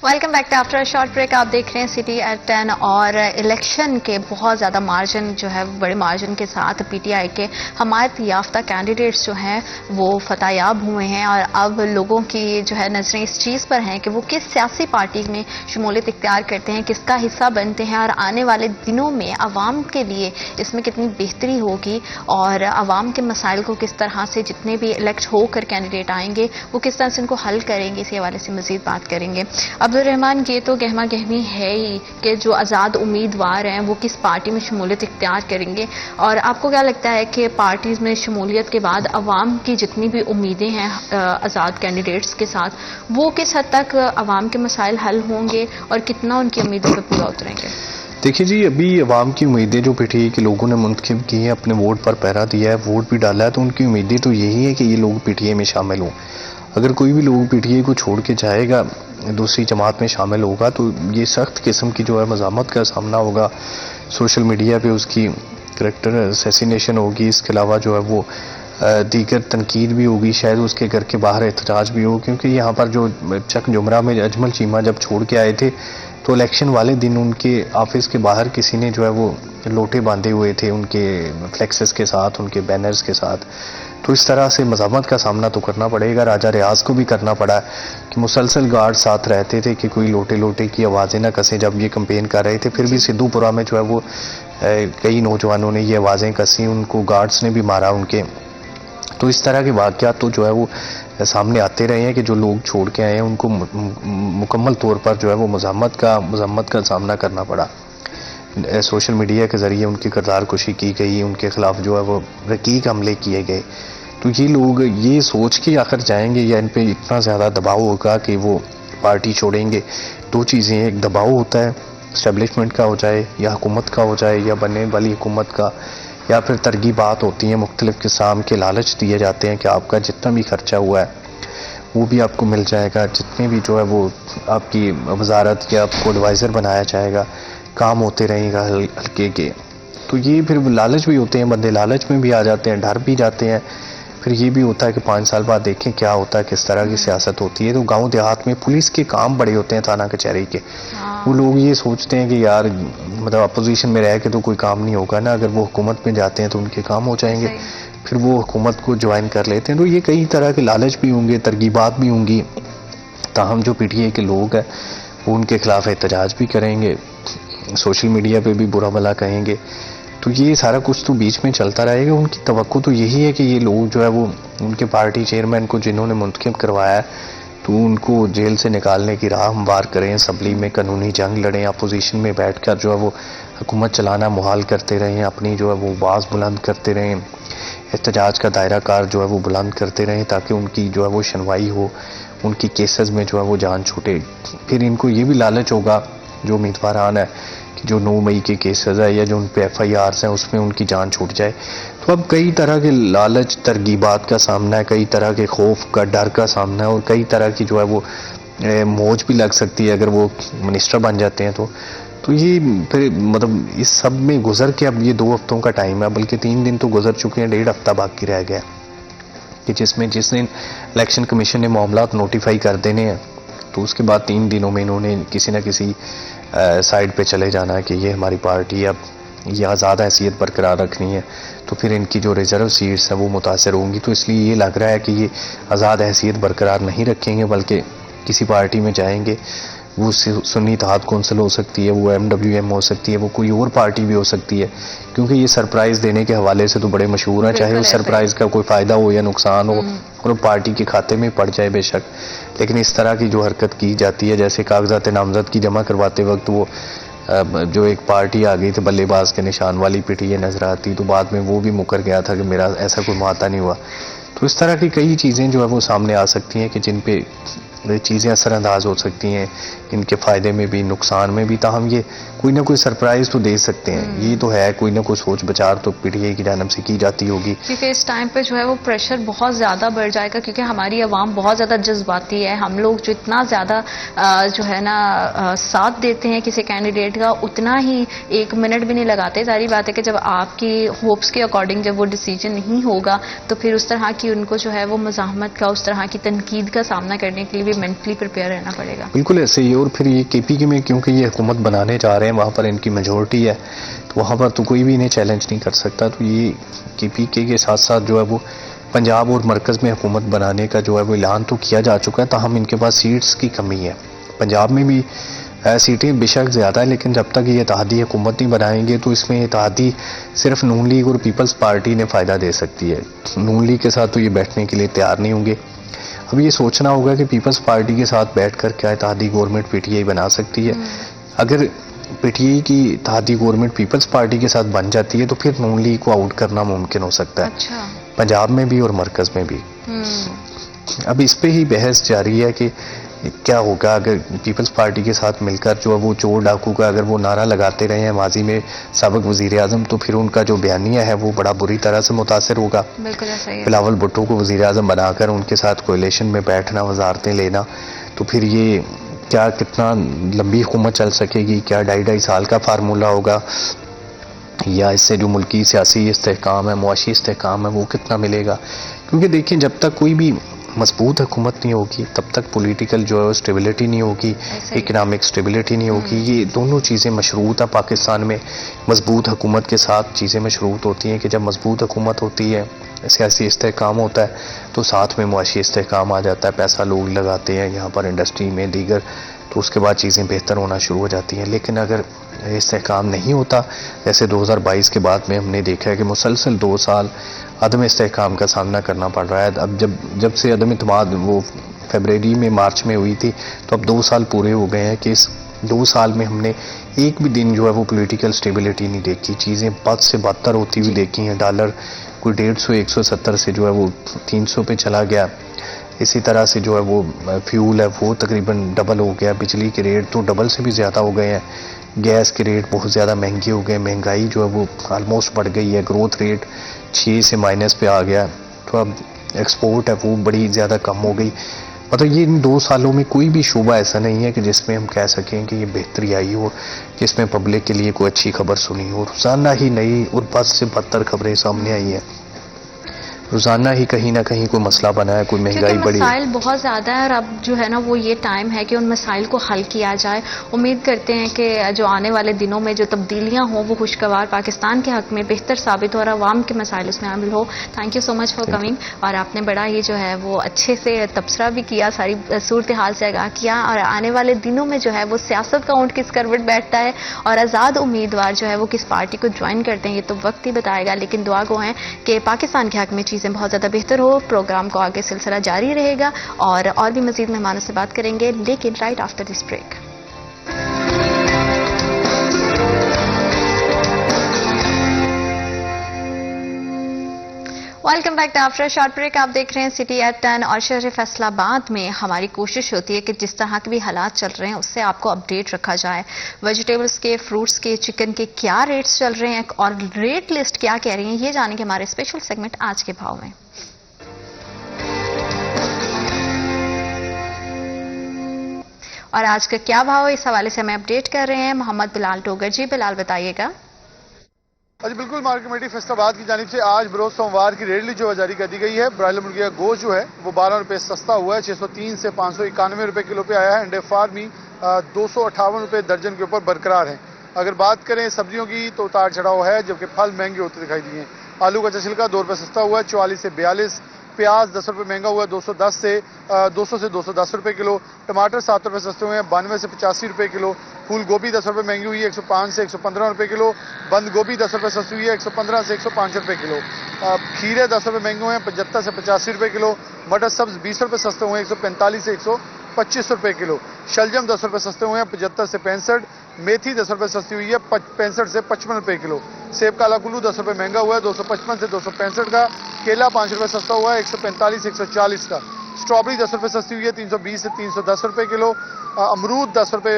Welcome back to after a short break. آپ دیکھ رہے ہیں سٹی ایٹ 10 اور الیکشن کے بہت زیادہ مارجن جو ہے بڑے مارجن کے ساتھ پی ٹی آئی کے حمایت یافتہ کینڈیڈیٹس جو ہیں وہ فتح یاب ہوئے ہیں، اور اب لوگوں کی جو ہے نظریں اس چیز پر ہیں کہ وہ کس سیاسی پارٹی میں شمولیت اختیار کرتے ہیں، کس کا حصہ بنتے ہیں، اور آنے والے دنوں میں عوام کے لیے اس میں کتنی بہتری ہوگی اور عوام کے مسائل کو کس طرح سے جتنے بھی الیکٹ ہو کر کینڈیڈیٹ آئیں گے وہ کس طرح سے ان کو حل کریں گے، اسی حوالے سے مزید بات کریں گے۔ عبد الرحمان، یہ تو گہما گہمی ہے ہی کہ جو آزاد امیدوار ہیں وہ کس پارٹی میں شمولیت اختیار کریں گے، اور آپ کو کیا لگتا ہے کہ پارٹیز میں شمولیت کے بعد عوام کی جتنی بھی امیدیں ہیں آزاد کینڈیڈیٹس کے ساتھ وہ کس حد تک عوام کے مسائل حل ہوں گے اور کتنا ان کی امیدوں پہ پورا اتریں گے؟ دیکھیے جی، ابھی عوام کی امیدیں جو پی ٹی آئی کے لوگوں نے منتخب کی ہیں، اپنے ووٹ پر پہرا دیا ہے، ووٹ بھی ڈالا ہے، تو ان کی امیدیں تو یہی ہے کہ یہ لوگ پی ٹی آئی میں شامل ہوں۔ اگر کوئی بھی لوگ پی ٹی آئی کو چھوڑ کے جائے گا، دوسری جماعت میں شامل ہوگا، تو یہ سخت قسم کی جو ہے مزاحمت کا سامنا ہوگا، سوشل میڈیا پہ اس کی کریکٹر اسیسینیشن ہوگی، اس کے علاوہ جو ہے وہ دیگر تنقید بھی ہوگی، شاید اس کے گھر کے باہر احتجاج بھی ہو، کیونکہ یہاں پر جو چک جمرہ میں اجمل چیمہ جب چھوڑ کے آئے تھے تو الیکشن والے دن ان کے آفس کے باہر کسی نے جو ہے وہ لوٹے باندھے ہوئے تھے ان کے فلیکسز کے ساتھ، ان کے بینرز کے ساتھ، تو اس طرح سے مزاحمت کا سامنا تو کرنا پڑے گا۔ راجہ ریاض کو بھی کرنا پڑا کہ مسلسل گارڈ ساتھ رہتے تھے کہ کوئی لوٹے لوٹے کی آوازیں نہ کسیں، جب یہ کمپین کر رہے تھے، پھر بھی سدھو پورہ میں جو ہے وہ کئی نوجوانوں نے یہ آوازیں کسیں، ان کو گارڈز نے بھی مارا ان کے، تو اس طرح کے واقعات تو جو ہے وہ سامنے آتے رہے ہیں کہ جو لوگ چھوڑ کے آئے ہیں ان کو مکمل طور پر جو ہے وہ مزاحمت کا سامنا کرنا پڑا۔ سوشل میڈیا کے ذریعے ان کی کردار کشی کی گئی، ان کے خلاف جو ہے وہ رقیق حملے کیے گئے، تو یہ لوگ یہ سوچ کے آخر جائیں گے یا ان پہ اتنا زیادہ دباؤ ہوگا کہ وہ پارٹی چھوڑیں گے؟ 2 چیزیں، ایک دباؤ ہوتا ہے اسٹیبلشمنٹ کا ہو جائے یا حکومت کا ہو جائے یا بننے والی حکومت کا، یا پھر ترغیبات ہوتی ہیں، مختلف قسم کے لالچ دیے جاتے ہیں کہ آپ کا جتنا بھی خرچہ ہوا ہے وہ بھی آپ کو مل جائے گا، جتنے بھی جو ہے وہ آپ کی وزارت یا آپ کو ایڈوائزر بنایا جائے گا، کام ہوتے رہیں گا ہلکے کے، تو یہ پھر لالچ بھی ہوتے ہیں، بندے لالچ میں بھی آ جاتے ہیں، ڈر بھی جاتے ہیں۔ پھر یہ بھی ہوتا ہے کہ 5 سال بعد دیکھیں کیا ہوتا ہے، کس طرح کی سیاست ہوتی ہے۔ تو گاؤں دیہات میں پولیس کے کام بڑے ہوتے ہیں، تھانہ کچہری کے، وہ لوگ یہ سوچتے ہیں کہ یار مطلب اپوزیشن میں رہ کے تو کوئی کام نہیں ہوگا نا، اگر وہ حکومت میں جاتے ہیں تو ان کے کام ہو جائیں گے، پھر وہ حکومت کو جوائن کر لیتے ہیں۔ تو یہ کئی طرح کے لالچ بھی ہوں گے، ترغیبات بھی ہوں گی، تاہم جو پی ٹی آئی کے لوگ ہیں وہ ان کے خلاف احتجاج بھی کریں گے، سوشل میڈیا پہ بھی برا بھلا کہیں گے، تو یہ سارا کچھ تو بیچ میں چلتا رہے گا. ان کی توقع تو یہی ہے کہ یہ لوگ جو ہے وہ ان کے پارٹی چیئرمین کو جنہوں نے منتخب کروایا ہے تو ان کو جیل سے نکالنے کی راہ ہموار کریں, اسمبلی میں قانونی جنگ لڑیں, اپوزیشن میں بیٹھ کر جو ہے وہ حکومت چلانا محال کرتے رہیں, اپنی جو ہے وہ آواز بلند کرتے رہیں, احتجاج کا دائرہ کار جو ہے وہ بلند کرتے رہیں تاکہ ان کی جو ہے وہ سنوائی ہو, ان کی کیسز میں جو ہے وہ جان چھوٹے. پھر ان کو یہ بھی لالچ ہوگا جو امیدواران ہے کہ جو 9 مئی کے کیسز ہے یا جو ان پہ FIRs ہیں اس میں ان کی جان چھوٹ جائے. تو اب کئی طرح کے لالچ ترغیبات کا سامنا ہے, کئی طرح کے خوف کا ڈر کا سامنا ہے, اور کئی طرح کی جو ہے وہ موج بھی لگ سکتی ہے اگر وہ منسٹر بن جاتے ہیں تو یہ پھر مطلب اس سب میں گزر کے اب یہ 2 ہفتوں کا ٹائم ہے, بلکہ 3 دن تو گزر چکے ہیں, 1.5 ہفتہ باقی رہ گیا کہ جس دن الیکشن کمیشن نے معاملات نوٹیفائی کر دینے ہیں تو اس کے بعد 3 دنوں میں انہوں نے کسی نہ کسی سائڈ پہ چلے جانا ہے کہ یہ ہماری پارٹی اب یہ آزاد حیثیت برقرار رکھنی ہے, تو پھر ان کی جو ریزرو سیٹس ہیں وہ متاثر ہوں گی. تو اس لیے یہ لگ رہا ہے کہ یہ آزاد حیثیت برقرار نہیں رکھیں گے بلکہ کسی پارٹی میں جائیں گے. وہ سنی اتحاد کونسل ہو سکتی ہے, وہ MWM ہو سکتی ہے, وہ کوئی اور پارٹی بھی ہو سکتی ہے, کیونکہ یہ سرپرائز دینے کے حوالے سے تو بڑے مشہور ہیں, چاہے اس سرپرائز کا کوئی فائدہ ہو یا نقصان ہو اور پارٹی کے کھاتے میں پڑ جائے بے شک, لیکن اس طرح کی جو حرکت کی جاتی ہے جیسے کاغذات نامزد کی جمع کرواتے وقت وہ جو ایک پارٹی آ گئی تھی بلے باز کے نشان والی PTI نظر آتی, تو بعد میں وہ بھی مکر گیا تھا کہ میرا ایسا کوئی معاہدہ نہیں ہوا. تو اس طرح کی کئی چیزیں جو ہے وہ سامنے آ سکتی ہیں کہ جن پہ چیزیں اثر انداز ہو سکتی ہیں, ان کے فائدے میں بھی نقصان میں بھی. تاہم یہ کوئی نہ کوئی سرپرائز تو دے سکتے ہیں, یہ تو ہے, کوئی نہ کوئی سوچ بچار تو PTI کی جانب سے کی جاتی ہوگی, کیونکہ اس ٹائم پہ جو ہے وہ پریشر بہت زیادہ بڑھ جائے گا, کیونکہ ہماری عوام بہت زیادہ جذباتی ہے. ہم لوگ جو اتنا زیادہ جو ہے نا ساتھ دیتے ہیں کسی کینڈیڈیٹ کا, اتنا ہی 1 منٹ بھی نہیں لگاتے. ظاہری بات ہے کہ جب آپ کی ہوپس کے اکارڈنگ جب وہ ڈیسیجن نہیں ہوگا تو پھر اس طرح کی ان کو جو ہے وہ مزاحمت کا, اس طرح کی تنقید کا سامنا کرنے کے لیے بھی مینٹلی پریپیئر رہنا پڑے گا. بالکل ایسے ہی. اور پھر یہ KP میں کیونکہ یہ حکومت بنانے جا رہے ہیں, وہاں پر ان کی میجورٹی ہے, تو وہاں پر تو کوئی بھی انہیں چیلنج نہیں کر سکتا. تو یہ KP کے ساتھ ساتھ جو ہے وہ پنجاب اور مرکز میں حکومت بنانے کا جو ہے وہ اعلان تو کیا جا چکا ہے, تاہم ان کے پاس سیٹس کی کمی ہے. پنجاب میں بھی سیٹیں بے شک زیادہ ہے, لیکن جب تک یہ اتحادی حکومت نہیں بنائیں گے تو اس میں اتحادی صرف نون لیگ اور پیپلز پارٹی نے فائدہ دے سکتی ہے. نون لیگ کے ساتھ تو یہ بیٹھنے کے لیے تیار نہیں ہوں گے. اب یہ سوچنا ہوگا کہ پیپلز پارٹی کے ساتھ بیٹھ کر کیا اتحادی گورنمنٹ PTI بنا سکتی ہے. اگر PTI کی اتحادی گورنمنٹ پیپلز پارٹی کے ساتھ بن جاتی ہے تو پھر نون لیگ کو آؤٹ کرنا ممکن ہو سکتا ہے. اچھا. پنجاب میں بھی اور مرکز میں بھی. اب اس پہ ہی بحث جاری ہے کہ کیا ہوگا اگر پیپلز پارٹی کے ساتھ مل کر جو ہے وہ چور ڈاکو کا اگر وہ نعرہ لگاتے رہے ہیں ماضی میں سابق وزیر اعظم, تو پھر ان کا جو بیانیہ ہے وہ بڑا بری طرح سے متاثر ہوگا. بالکل ایسا ہی ہے. بلاول بھٹو کو وزیر اعظم بنا کر ان کے ساتھ کولیشن میں بیٹھنا, وزارتیں لینا, تو پھر یہ کیا کتنا لمبی حکومت چل سکے گی, کیا 2.5 سال کا فارمولہ ہوگا, یا اس سے جو ملکی سیاسی استحکام ہے, معاشی استحکام ہے, وہ کتنا ملے گا. کیونکہ دیکھیں جب تک کوئی بھی مضبوط حکومت نہیں ہوگی تب تک پولیٹیکل جو ہے اسٹیبلٹی نہیں ہوگی, اکنامک اسٹیبلٹی نہیں ہوگی. یہ دونوں چیزیں مشروط ہیں. پاکستان میں مضبوط حکومت کے ساتھ چیزیں مشروط ہوتی ہیں کہ جب مضبوط حکومت ہوتی ہے, سیاسی استحکام ہوتا ہے, تو ساتھ میں معاشی استحکام آ جاتا ہے, پیسہ لوگ لگاتے ہیں یہاں پر انڈسٹری میں دیگر, تو اس کے بعد چیزیں بہتر ہونا شروع ہو جاتی ہیں. لیکن اگر استحکام نہیں ہوتا, جیسے 2022 کے بعد میں ہم نے دیکھا ہے کہ مسلسل 2 سال عدم استحکام کا سامنا کرنا پڑ رہا ہے. اب جب سے عدم اعتماد وہ فیبرری میں مارچ میں ہوئی تھی, تو اب 2 سال پورے ہو گئے ہیں کہ اس 2 سال میں ہم نے ایک بھی دن جو ہے وہ پولیٹیکل اسٹیبلٹی نہیں دیکھی. چیزیں بد سے بدتر ہوتی ہوئی دیکھی ہیں. ڈالر کوئی 150 170 سے جو ہے وہ 300 پہ چلا گیا. اسی طرح سے جو ہے وہ فیول ہے وہ تقریباً ڈبل ہو گیا. بجلی کے ریٹ تو ڈبل سے بھی زیادہ ہو گئے ہیں. گیس کے ریٹ بہت زیادہ مہنگے ہو گئے. مہنگائی جو ہے وہ آلموسٹ بڑھ گئی ہے. گروتھ ریٹ 6 سے مائنس پہ آ گیا. تو اب ایکسپورٹ ہے وہ بڑی زیادہ کم ہو گئی. مطلب یہ ان 2 سالوں میں کوئی بھی شعبہ ایسا نہیں ہے کہ جس میں ہم کہہ سکیں کہ یہ بہتری آئی ہو, جس میں پبلک کے لیے کوئی اچھی خبر سنی ہو. روزانہ ہی نئی اور بد سے بدتر خبریں سامنے آئی ہیں. روزانہ ہی کہیں نہ کہیں کوئی مسئلہ بنا ہے, کوئی مہنگائی بڑھی ہے. مسائل بہت زیادہ ہے اور اب جو ہے نا وہ یہ ٹائم ہے کہ ان مسائل کو حل کیا جائے. امید کرتے ہیں کہ جو آنے والے دنوں میں جو تبدیلیاں ہوں وہ خوشگوار پاکستان کے حق میں بہتر ثابت ہو اور عوام کے مسائل اس میں عامل ہو. Thank you so much for coming. اور آپ نے بڑا یہ جو ہے وہ اچھے سے تبصرہ بھی کیا, ساری صورتحال سے آگاہ کیا, اور آنے والے دنوں میں جو ہے وہ سیاست کا اونٹ کس کروٹ بیٹھتا ہے اور آزاد امیدوار جو ہے وہ کس پارٹی کو جوائن کرتے ہیں یہ تو وقت ہی بتائے گا. لیکن دعا گو ہیں کہ پاکستان کے حق میں چیزیں بہت زیادہ بہتر ہو. پروگرام کو آگے سلسلہ جاری رہے گا اور بھی مزید مہمانوں سے بات کریں گے, لیکن right after this break. Welcome back to after short break. آپ دیکھ رہے ہیں سٹی ایٹ 10 اور شہر فیصل آباد میں ہماری کوشش ہوتی ہے کہ جس طرح کے بھی حالات چل رہے ہیں اس سے آپ کو اپڈیٹ رکھا جائے. ویجیٹیبلز کے, فروٹس کے, چکن کے کیا ریٹس چل رہے ہیں اور ریٹ لسٹ کیا کہہ رہی ہیں, یہ جانیں گے ہمارے اسپیشل سیگمنٹ آج کے بھاؤ میں. اور آج کا کیا بھاؤ اس حوالے سے ہمیں اپڈیٹ کر رہے ہیں محمد بلال ٹوگر. جی بلال بتائیے گا. جی بالکل, مارکیٹ کمیٹی فیصل آباد کی جانب سے آج بروز سوموار کی ریٹ لسٹ جو ہے جاری کر دی گئی ہے. برائلر مرغی کا گوشت جو ہے وہ 12 روپے سستا ہوا ہے, 603 سے 591 روپے کلو پہ آیا ہے. انڈے فارمی 258 روپے درجن کے اوپر برقرار ہیں. اگر بات کریں سبزیوں کی تو اتار چڑھاؤ ہے, جبکہ پھل مہنگے ہوتے دکھائی دیے ہیں. آلو کا چھلکا 2 روپے سستا ہوا ہے, 44 سے 42. پیاز 10 روپے مہنگا ہوا ہے, 200 سے 210 روپے کلو. ٹماٹر 7 روپے سستے ہوئے ہیں, 92 سے 85 روپے کلو. پھول گوبھی 10 روپے مہنگی ہوئی ہے, 105 سے 115 روپے کلو. بند گوبھی 10 روپے سستی ہوئی ہے, 115 سے 105 روپے کلو. کھیرے 10 روپے مہنگے ہوئے ہیں, 75 سے 85 روپے کلو. مٹر سبز 20 روپے سستے ہوئے ہیں, 145 سے 125 روپے کلو. شلجم 10 روپے سستے ہوئے ہیں, 75 سے 65. میتھی 10 روپے سستی ہوئی ہے, 65 سے 55 روپے کلو. سیب کالا کلو 10 روپے مہنگا ہوا ہے, 255 سے 265 کا. کیلا 5 روپے سستا ہوا ہے, 145 سے 140 کا. اسٹرابری 10 روپے سستی ہوئی ہے, 320 سے 310 روپے کلو. امرود 10 روپے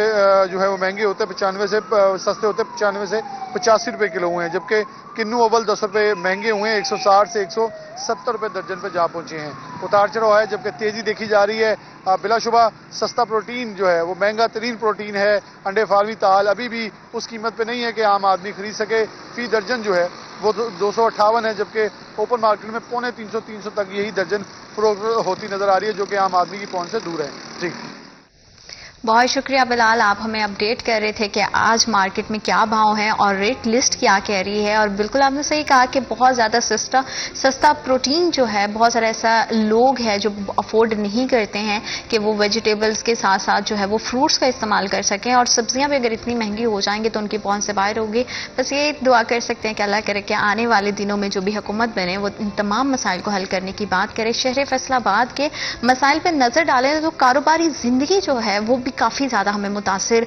جو ہے وہ مہنگے ہوتے ہیں, 95 سے سستے ہوتے ہیں, 95 سے 85 روپے کلو ہوئے ہیں. جبکہ کنو اول 10 روپے مہنگے ہوئے ہیں, 160 سے 170 روپے درجن پہ جا پہنچے ہیں. اتار چڑھاؤ ہے, جبکہ تیزی دیکھی جا رہی ہے. بلا شبہ سستا پروٹین جو ہے وہ مہنگا ترین پروٹین ہے. انڈے فارمی تال ابھی بھی اس قیمت پہ نہیں ہے کہ عام آدمی خرید سکے. فی درجن جو ہے وہ 258 ہے, جبکہ اوپن مارکیٹ میں 350 تک یہی درجن فروخت ہوتی نظر آ رہی ہے, جو کہ عام آدمی کی پہنچ سے دور ہے. جی بہت شکریہ بلال, آپ ہمیں اپڈیٹ کر رہے تھے کہ آج مارکیٹ میں کیا بھاؤ ہیں اور ریٹ لسٹ کیا کہہ رہی ہے. اور بالکل آپ نے صحیح کہا کہ بہت زیادہ سستا پروٹین جو ہے, بہت سارا ایسا لوگ ہے جو افورڈ نہیں کرتے ہیں کہ وہ ویجیٹیبلز کے ساتھ ساتھ جو ہے وہ فروٹس کا استعمال کر سکیں, اور سبزیاں بھی اگر اتنی مہنگی ہو جائیں گے تو ان کی پہنچ سے باہر ہوگی. بس یہ دعا کر سکتے ہیں کہ اللہ کرے کہ آنے والے دنوں میں جو بھی حکومت بنے وہ ان تمام مسائل کو حل کرنے کی بات کرے. شہر فیصل آباد کے مسائل پہ نظر ڈالیں تو کاروباری زندگی جو ہے وہ بھی کافی زیادہ ہمیں متاثر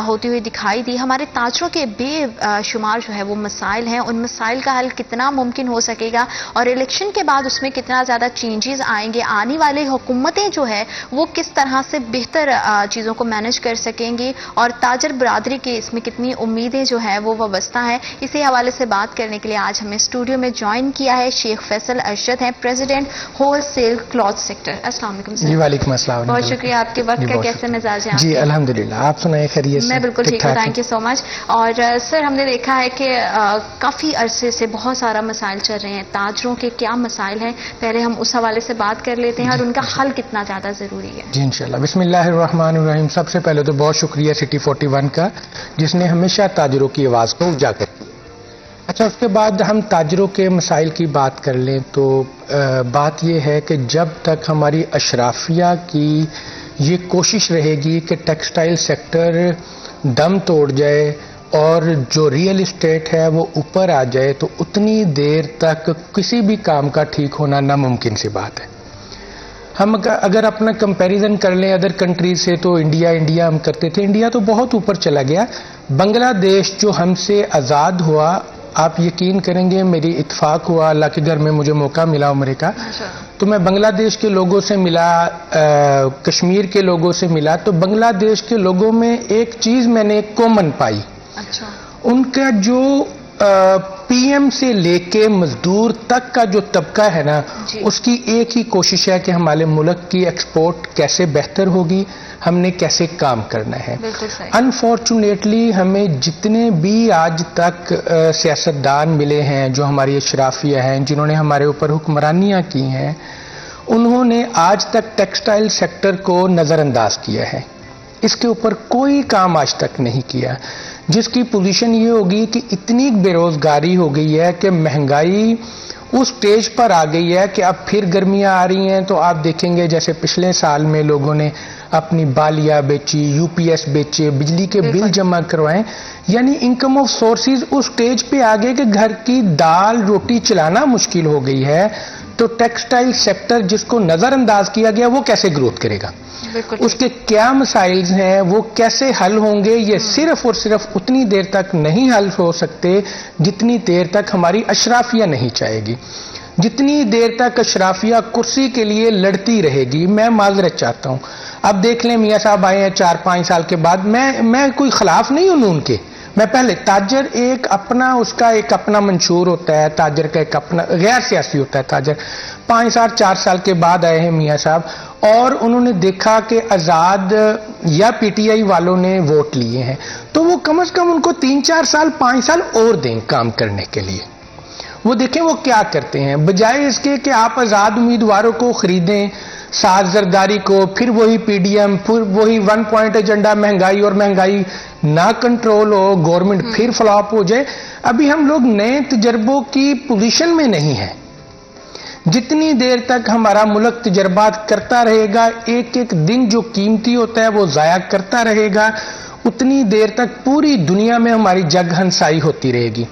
ہوتی ہوئی دکھائی دی. ہمارے تاجروں کے بے شمار جو ہے وہ مسائل ہیں, ان مسائل کا حل کتنا ممکن ہو سکے گا اور الیکشن کے بعد اس میں کتنا زیادہ چینجز آئیں گے, آنے والے حکومتیں جو ہے وہ کس طرح سے بہتر چیزوں کو مینج کر سکیں گی, اور تاجر برادری کی اس میں کتنی امیدیں جو ہے وہ وابستہ ہیں. اسی حوالے سے بات کرنے کے لیے آج ہمیں اسٹوڈیو میں جوائن کیا ہے شیخ فیصل ارشد ہیں, president wholesale cloth sector. السلام علیکم سر. جی وعلیکم السلام. بہت شکریہ آپ کے وقت کا. کیسے مزاج ہیں؟ جی الحمدللہ, آپ سنائیں خیریت سے؟ میں بالکل ٹھیک ہوں, تھینک یو سو مچ. اور سر ہم نے دیکھا ہے کہ کافی عرصے سے بہت سارا مسائل چل رہے ہیں, تاجروں کے کیا مسائل ہیں, پہلے ہم اس حوالے سے بات کر لیتے ہیں اور ان کا حل کتنا زیادہ ضروری ہے. جی انشاءاللہ. بسم اللہ الرحمن الرحیم. سب سے پہلے تو بہت شکریہ سٹی 41 کا, جس نے ہمیشہ تاجروں کی آواز کو اجاگر کیا. اچھا, اس کے بعد ہم تاجروں کے مسائل کی بات کر لیں تو بات یہ ہے کہ جب تک ہماری اشرافیہ کی یہ کوشش رہے گی کہ ٹیکسٹائل سیکٹر دم توڑ جائے اور جو ریئل اسٹیٹ ہے وہ اوپر آ جائے, تو اتنی دیر تک کسی بھی کام کا ٹھیک ہونا ناممکن سی بات ہے. ہم اگر اپنا کمپیریزن کر لیں ادر کنٹریز سے تو انڈیا ہم کرتے تھے, انڈیا تو بہت اوپر چلا گیا. بنگلہ دیش جو ہم سے آزاد ہوا, آپ یقین کریں گے میری اتفاق ہوا, اللہ کے گھر میں مجھے موقع ملا عمرے کا, تو میں بنگلہ دیش کے لوگوں سے ملا, کشمیر کے لوگوں سے ملا, تو بنگلہ دیش کے لوگوں میں ایک چیز میں نے کامن پائی. اچھا. ان کا جو پی ایم سے لے کے مزدور تک کا جو طبقہ ہے نا، اس کی ایک ہی کوشش ہے کہ ہمارے ملک کی ایکسپورٹ کیسے بہتر ہوگی، ہم نے کیسے کام کرنا ہے. انفارچونیٹلی ہمیں جتنے بھی آج تک سیاستدان ملے ہیں جو ہماری اشرافیہ ہیں، جنہوں نے ہمارے اوپر حکمرانیاں کی ہیں، انہوں نے آج تک ٹیکسٹائل سیکٹر کو نظر انداز کیا ہے. اس کے اوپر کوئی کام آج تک نہیں کیا، جس کی پوزیشن یہ ہوگی کہ اتنی بے روزگاری ہو گئی ہے کہ مہنگائی اس سٹیج پر آ گئی ہے کہ اب پھر گرمیاں آ رہی ہیں تو آپ دیکھیں گے جیسے پچھلے سال میں لوگوں نے اپنی بالیاں بیچی، یو پی ایس بیچے، بجلی کے بل جمع کروائیں، یعنی انکم آف سورسز اس سٹیج پہ آ گئے کہ گھر کی دال روٹی چلانا مشکل ہو گئی ہے. تو ٹیکسٹائل سیکٹر جس کو نظر انداز کیا گیا وہ کیسے گروتھ کرے گا؟ اس کے کیا مسائل ہیں، وہ کیسے حل ہوں گے؟ یہ صرف اور صرف اتنی دیر تک نہیں حل ہو سکتے جتنی دیر تک ہماری اشرافیہ نہیں چاہے گی، جتنی دیر تک اشرافیہ کرسی کے لیے لڑتی رہے گی. میں معذرت چاہتا ہوں، اب دیکھ لیں میاں صاحب آئے ہیں 4-5 سال کے بعد، میں کوئی خلاف نہیں ہوں ان کے، میں پہلے تاجر اس کا ایک اپنا منشور ہوتا ہے، تاجر کا ایک اپنا غیر سیاسی ہوتا ہے تاجر. 4 سال کے بعد آئے ہیں میاں صاحب اور انہوں نے دیکھا کہ آزاد یا پی ٹی آئی والوں نے ووٹ لیے ہیں، تو وہ کم از کم ان کو 3-4 سال 5 سال اور دیں کام کرنے کے لیے. وہ دیکھیں وہ کیا کرتے ہیں، بجائے اس کے کہ آپ آزاد امیدواروں کو خریدیں، ساز زرداری کو، پھر وہی پی ڈی ایم، پھر وہی 1 پوائنٹ ایجنڈا، مہنگائی نہ کنٹرول ہو، گورنمنٹ پھر فلاپ ہو جائے. ابھی ہم لوگ نئے تجربوں کی پوزیشن میں نہیں ہیں. جتنی دیر تک ہمارا ملک تجربات کرتا رہے گا، ایک ایک دن جو قیمتی ہوتا ہے وہ ضائع کرتا رہے گا، اتنی دیر تک پوری دنیا میں ہماری جگ ہنسائی ہوتی رہے گی.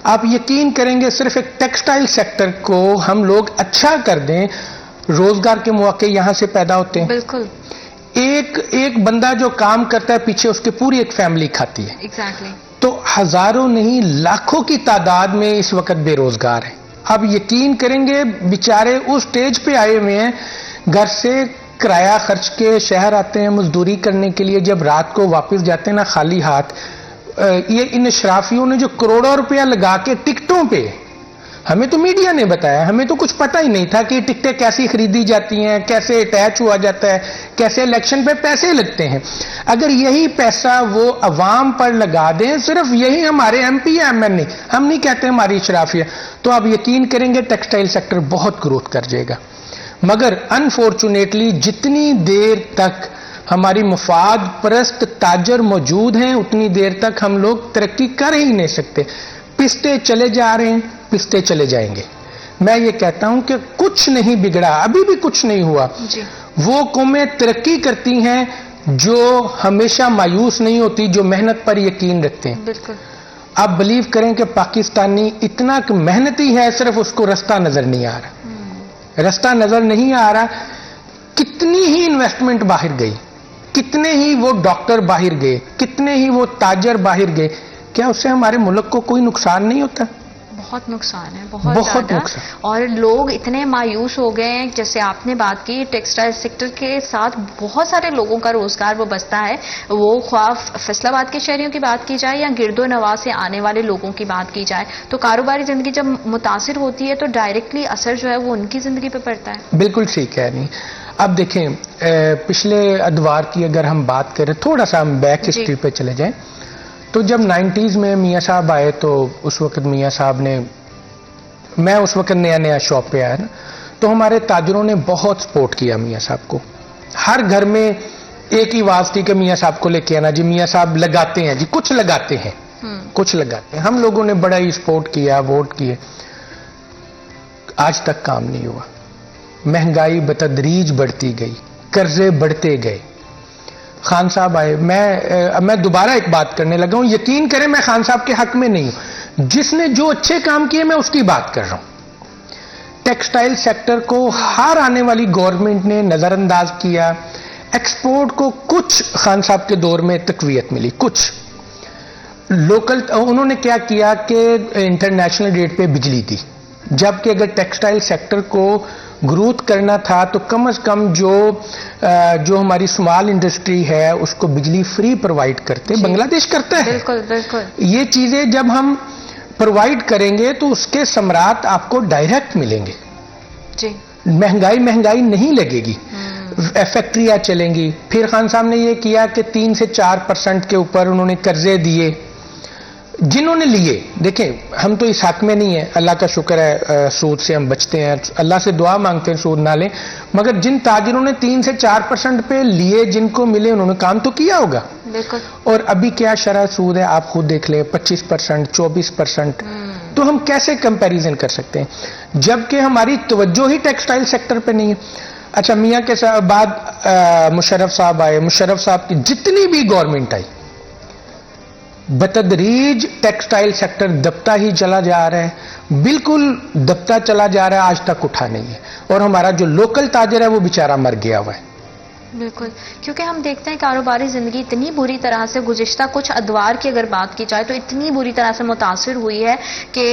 آپ یقین کریں گے صرف ایک ٹیکسٹائل سیکٹر کو ہم لوگ اچھا کر دیں، روزگار کے مواقع یہاں سے پیدا ہوتے ہیں. بالکل. ایک بندہ جو کام کرتا ہے پیچھے اس کے پوری ایک فیملی کھاتی ہے. ایگزیکٹلی. تو ہزاروں نہیں لاکھوں کی تعداد میں اس وقت بے روزگار ہیں. اب یقین کریں گے بیچارے اس سٹیج پہ آئے ہوئے ہیں، گھر سے کرایہ خرچ کے شہر آتے ہیں مزدوری کرنے کے لیے، جب رات کو واپس جاتے ہیں نا خالی ہاتھ. یہ ان اشرافیوں نے جو کروڑوں روپیہ لگا کے ٹکٹوں پہ، ہمیں تو میڈیا نے بتایا، ہمیں تو کچھ پتہ ہی نہیں تھا کہ ٹکٹیں کیسی خریدی جاتی ہیں، کیسے اٹیچ ہوا جاتا ہے، کیسے الیکشن پہ پیسے لگتے ہیں. اگر یہی پیسہ وہ عوام پر لگا دیں، صرف یہی ہمارے ایم پی یا ایم این اے، ہم نہیں کہتے ہماری اشرافیہ، تو آپ یقین کریں گے ٹیکسٹائل سیکٹر بہت گروتھ کر جائے گا. مگر انفارچونیٹلی جتنی دیر تک ہماری مفاد پرست تاجر موجود ہیں اتنی دیر تک ہم لوگ ترقی کر ہی نہیں سکتے. پستے چلے جا رہے ہیں، پستے چلے جائیں گے. میں یہ کہتا ہوں کہ کچھ نہیں بگڑا، ابھی بھی کچھ نہیں ہوا. وہ قومیں ترقی کرتی ہیں جو ہمیشہ مایوس نہیں ہوتی، جو محنت پر یقین رکھتے ہیں. بالکل. آپ بلیو کریں کہ پاکستانی اتنا محنتی ہے، صرف اس کو رستہ نظر نہیں آ رہا، رستہ نظر نہیں آ رہا. کتنی ہی انویسٹمنٹ باہر گئی، کتنے ہی وہ ڈاکٹر باہر گئے، کتنے ہی وہ تاجر باہر گئے، کیا اس سے ہمارے ملک کو کوئی نقصان نہیں ہوتا؟ بہت نقصان ہے، بہت زیادہ. اور لوگ اتنے مایوس ہو گئے ہیں، جیسے آپ نے بات کی ٹیکسٹائل سیکٹر کے ساتھ بہت سارے لوگوں کا روزگار وہ بستا ہے. وہ خواہ فیصل آباد کے شہریوں کی بات کی جائے یا گرد و نواح سے آنے والے لوگوں کی بات کی جائے، تو کاروباری زندگی جب متاثر ہوتی ہے تو ڈائریکٹلی اثر جو ہے وہ ان کی زندگی پہ پڑتا ہے. بالکل ٹھیک ہے. نہیں اب دیکھیں پچھلے ادوار کی اگر ہم بات کریں، تھوڑا سا ہم بیک ہسٹری پہ چلے جائیں، تو جب 90s میں میاں صاحب آئے تو اس وقت میاں صاحب نے، میں اس وقت نیا شاپ پہ آیا نا، تو ہمارے تاجروں نے بہت سپورٹ کیا میاں صاحب کو. ہر گھر میں ایک ہی آواز تھی کہ میاں صاحب کو لے کے آنا جی، میاں صاحب لگاتے ہیں جی، کچھ لگاتے ہیں، کچھ لگاتے ہیں. ہم لوگوں نے بڑا ہی سپورٹ کیا، ووٹ کیے. آج تک کام نہیں ہوا. مہنگائی بتدریج بڑھتی گئی، قرضے بڑھتے گئے. خان صاحب آئے، میں دوبارہ ایک بات کرنے لگا ہوں، یقین کریں میں خان صاحب کے حق میں نہیں ہوں، جس نے جو اچھے کام کیے میں اس کی بات کر رہا ہوں. ٹیکسٹائل سیکٹر کو ہر آنے والی گورنمنٹ نے نظر انداز کیا. ایکسپورٹ کو کچھ خان صاحب کے دور میں تقویت ملی، کچھ لوکل انہوں نے کیا کیا کہ انٹرنیشنل ریٹ پہ بجلی دی، جبکہ اگر ٹیکسٹائل سیکٹر کو گروتھ کرنا تھا تو کم از کم جو ہماری اسمال انڈسٹری ہے اس کو بجلی فری پرووائڈ کرتے. بنگلہ دیش کرتا ہے. بالکل بالکل. یہ چیزیں جب ہم پرووائڈ کریں گے تو اس کے ثمرات آپ کو ڈائریکٹ ملیں گے. جی. مہنگائی نہیں لگے گی. فیکٹریاں چلیں گی. پھر خان صاحب نے یہ کیا کہ 3 سے 4% کے اوپر انہوں نے قرضے دیے. جنہوں نے لیے، دیکھیں ہم تو اس حق میں نہیں ہیں، اللہ کا شکر ہے سود سے ہم بچتے ہیں، اللہ سے دعا مانگتے ہیں سود نہ لیں، مگر جن تاجروں نے 3 سے 4% پہ لیے، جن کو ملے انہوں نے کام تو کیا ہوگا. بالکل. اور ابھی کیا شرح سود ہے آپ خود دیکھ لیں، 25%، 24%. تو ہم کیسے کمپیریزن کر سکتے ہیں جبکہ ہماری توجہ ہی ٹیکسٹائل سیکٹر پہ نہیں ہے. اچھا میاں کے بعد مشرف صاحب آئے. مشرف صاحب کی جتنی بھی گورنمنٹ آئی بتدریج ٹیکسٹائل سیکٹر دبتا ہی چلا جا رہا ہے، بالکل دبتا چلا جا رہا ہے، آج تک اٹھا نہیں ہے. اور ہمارا جو لوکل تاجر ہے وہ بیچارہ مر گیا ہوا ہے. بالکل، کیونکہ ہم دیکھتے ہیں کاروباری زندگی اتنی بری طرح سے گزشتہ کچھ ادوار کی اگر بات کی جائے تو اتنی بری طرح سے متاثر ہوئی ہے کہ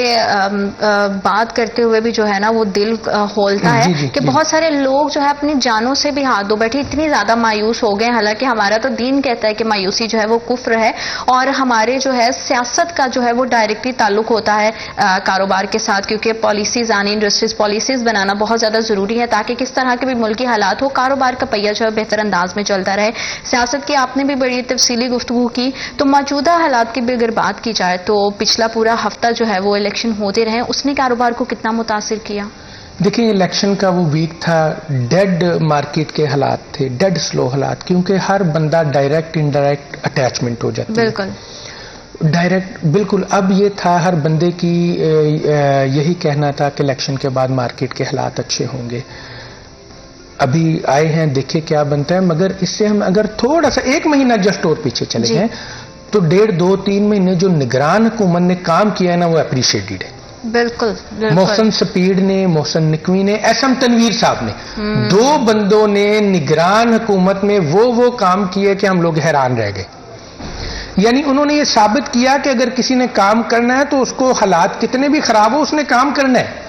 بات کرتے ہوئے بھی جو ہے نا وہ دل ہولتا ہے کہ بہت سارے لوگ جو ہے اپنی جانوں سے بھی ہاتھ دھو بیٹھے، اتنی زیادہ مایوس ہو گئے. حالانکہ ہمارا تو دین کہتا ہے کہ مایوسی جو ہے وہ کفر ہے، اور ہمارے جو ہے سیاست کا جو ہے وہ ڈائریکٹلی تعلق ہوتا ہے کاروبار کے ساتھ، کیونکہ پالیسیز آنی، انڈسٹریز پالیسیز بنانا بہت زیادہ ضروری ہے تاکہ کس طرح کے بھی ملکی حالات ہو کاروبار کا پہیہ جو ہے بہتر انداز میں چلتا رہے. سیاست کی آپ نے بھی بڑی تفصیلی گفتگو کی، تو موجودہ حالات کی بھی اگر بات کی جائے تو پچھلا پورا ہفتہ جو ہے وہ الیکشن ہوتے رہے، اس نے کاروبار کو کتنا متاثر کیا؟ دیکھیں الیکشن کا وہ ویک تھا، ڈیڈ مارکیٹ کے حالات تھے، ڈیڈ سلو حالات، کیونکہ ہر بندہ ڈائریکٹ انڈائریکٹ اٹیچمنٹ ہو جاتا ہے. بالکل ڈائریکٹ، بالکل. اب یہ تھا ہر بندے کی یہی کہنا تھا کہ الیکشن کے بعد مارکیٹ کے حالات اچھے ہوں گے. ابھی آئے ہیں، دیکھیں کیا بنتا ہے. مگر اس سے ہم اگر تھوڑا سا 1 مہینہ جسٹ اور پیچھے چلے گئے تو 1.5، 2، 3 مہینے جو نگران حکومت نے کام کیا ہے نا وہ اپریشیٹڈ ہے. بالکل. محسن سپیڈ نے، محسن نقوی نے، SM تنویر صاحب نے، 2 بندوں نے نگران حکومت میں وہ کام کیے کہ ہم لوگ حیران رہ گئے. یعنی انہوں نے یہ ثابت کیا کہ اگر کسی نے کام کرنا ہے تو اس کو حالات کتنے بھی خراب ہو اس نے کام کرنا ہے.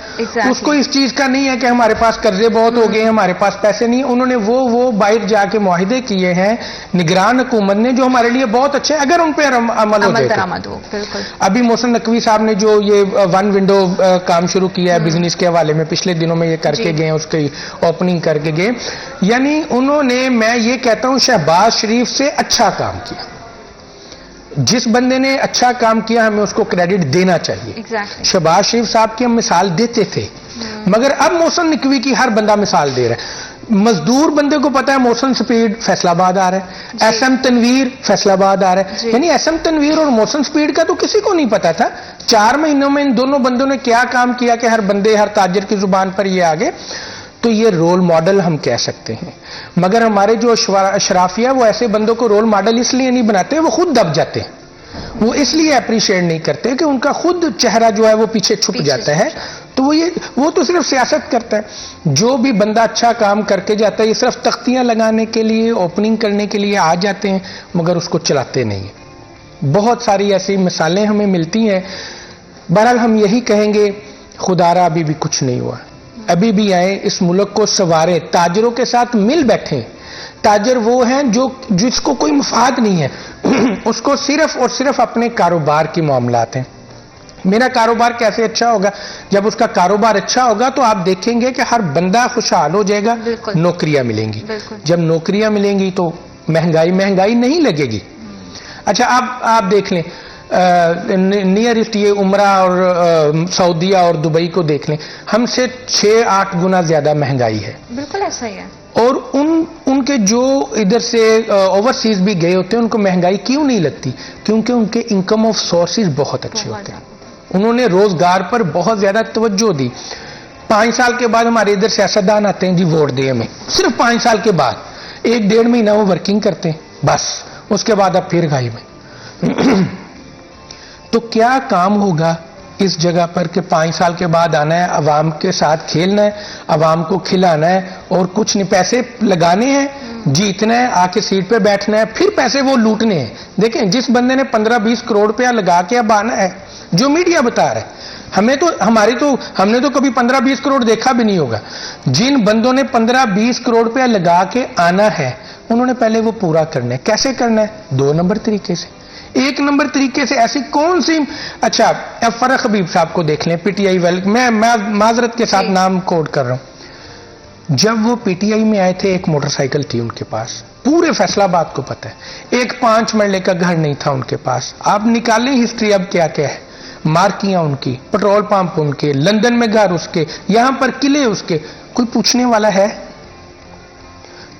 اس کو اس چیز کا نہیں ہے کہ ہمارے پاس قرضے بہت ہو گئے ہیں، ہمارے پاس پیسے نہیں. انہوں نے وہ باہر جا کے معاہدے کیے ہیں نگران حکومت نے جو ہمارے لیے بہت اچھے، اگر ان پہ عمل ہو جائے. بالکل. ابھی محسن نقوی صاحب نے جو یہ 1 ونڈو کام شروع کیا ہے بزنس کے حوالے میں، پچھلے دنوں میں یہ کر کے گئے، اس کی اوپننگ کر کے گئے. یعنی انہوں نے، میں یہ کہتا ہوں، شہباز شریف سے اچھا کام کیا. جس بندے نے اچھا کام کیا ہمیں اس کو کریڈٹ دینا چاہیے. شہباز شریف صاحب کی ہم مثال دیتے تھے، مگر اب محسن نقوی کی ہر بندہ مثال دے رہا ہے. مزدور بندے کو پتا ہے محسن سپیڈ فیصل آباد آ رہا ہے، SM تنویر فیصل آباد آ رہا ہے. یعنی SM تنویر اور محسن سپیڈ کا تو کسی کو نہیں پتا تھا. 4 مہینوں میں ان دونوں بندوں نے کیا کام کیا کہ ہر بندے، ہر تاجر کی زبان پر یہ آگے. تو یہ رول ماڈل ہم کہہ سکتے ہیں. مگر ہمارے جو اشرافیہ وہ ایسے بندوں کو رول ماڈل اس لیے نہیں بناتے، وہ خود دب جاتے ہیں. وہ اس لیے اپریشیٹ نہیں کرتے کہ ان کا خود چہرہ جو ہے وہ پیچھے چھپ جاتا ہے. تو وہ تو صرف سیاست کرتا ہے. جو بھی بندہ اچھا کام کر کے جاتا ہے یہ صرف تختیاں لگانے کے لیے، اوپننگ کرنے کے لیے آ جاتے ہیں، مگر اس کو چلاتے نہیں ہیں. بہت ساری ایسی مثالیں ہمیں ملتی ہیں. بہرحال ہم یہی کہیں گے خدارا ابھی بھی کچھ نہیں ہوا. ابھی بھی آئے، اس ملک کو سنواریں، تاجروں کے ساتھ مل بیٹھیں. تاجر وہ ہیں جس کو کوئی مفاد نہیں ہے، اس کو صرف اور صرف اپنے کاروبار کی معاملات ہیں. میرا کاروبار کیسے اچھا ہوگا؟ جب اس کا کاروبار اچھا ہوگا تو آپ دیکھیں گے کہ ہر بندہ خوشحال ہو جائے گا. نوکریاں ملیں گی. جب نوکریاں ملیں گی تو مہنگائی نہیں لگے گی. اچھا آپ دیکھ لیں نیئرسٹ یہ عمرہ اور سعودیہ اور دبئی کو دیکھ لیں، ہم سے 6-8 گنا زیادہ مہنگائی ہے. بالکل ایسا ہی ہے. اور ان کے جو ادھر سے اوورسیز بھی گئے ہوتے ہیں ان کو مہنگائی کیوں نہیں لگتی؟ کیونکہ ان کے انکم آف سورسز بہت اچھے ہوتے ہیں. انہوں نے روزگار پر بہت زیادہ توجہ دی. 5 سال کے بعد ہمارے ادھر سیاستدان آتے ہیں، جی ووٹ دے ہمیں. صرف 5 سال کے بعد 1-1.5 مہینہ وہ ورکنگ کرتے ہیں، بس اس کے بعد اب پھر غائب ہیں. تو کیا کام ہوگا اس جگہ پر کہ 5 سال کے بعد آنا ہے، عوام کے ساتھ کھیلنا ہے، عوام کو کھلانا ہے اور کچھ نہیں، پیسے لگانے ہیں، جیتنا ہے، آ کے سیٹ پہ بیٹھنا ہے، پھر پیسے وہ لوٹنے ہیں. دیکھیں جس بندے نے 15-20 کروڑ روپیہ لگا کے اب آنا ہے، جو میڈیا بتا رہا ہے، ہم نے تو کبھی 15-20 کروڑ دیکھا بھی نہیں ہوگا. جن بندوں نے 15-20 کروڑ روپیہ لگا کے آنا ہے انہوں نے پہلے وہ پورا کرنا ہے. کیسے کرنا ہے؟ 2 نمبر طریقے سے. ایک نمبر طریقے سے ایسی کون سی. اچھا اب فرق حبیب صاحب کو دیکھ لیں, پی ٹی آئی والے, میں معذرت کے ساتھ نام کوڈ کر رہا ہوں. جب وہ پی ٹی آئی میں آئے تھے ایک موٹر سائیکل تھی ان کے پاس, پورے فیصلہ آباد کو پتہ ہے, ایک 5 مرلے کا گھر نہیں تھا ان کے پاس. آپ نکالیں ہسٹری اب کیا کیا ہے, مارکیاں ان کی, پٹرول پمپ ان کے, لندن میں گھر اس کے, یہاں پر قلعے اس کے, کوئی پوچھنے والا ہے؟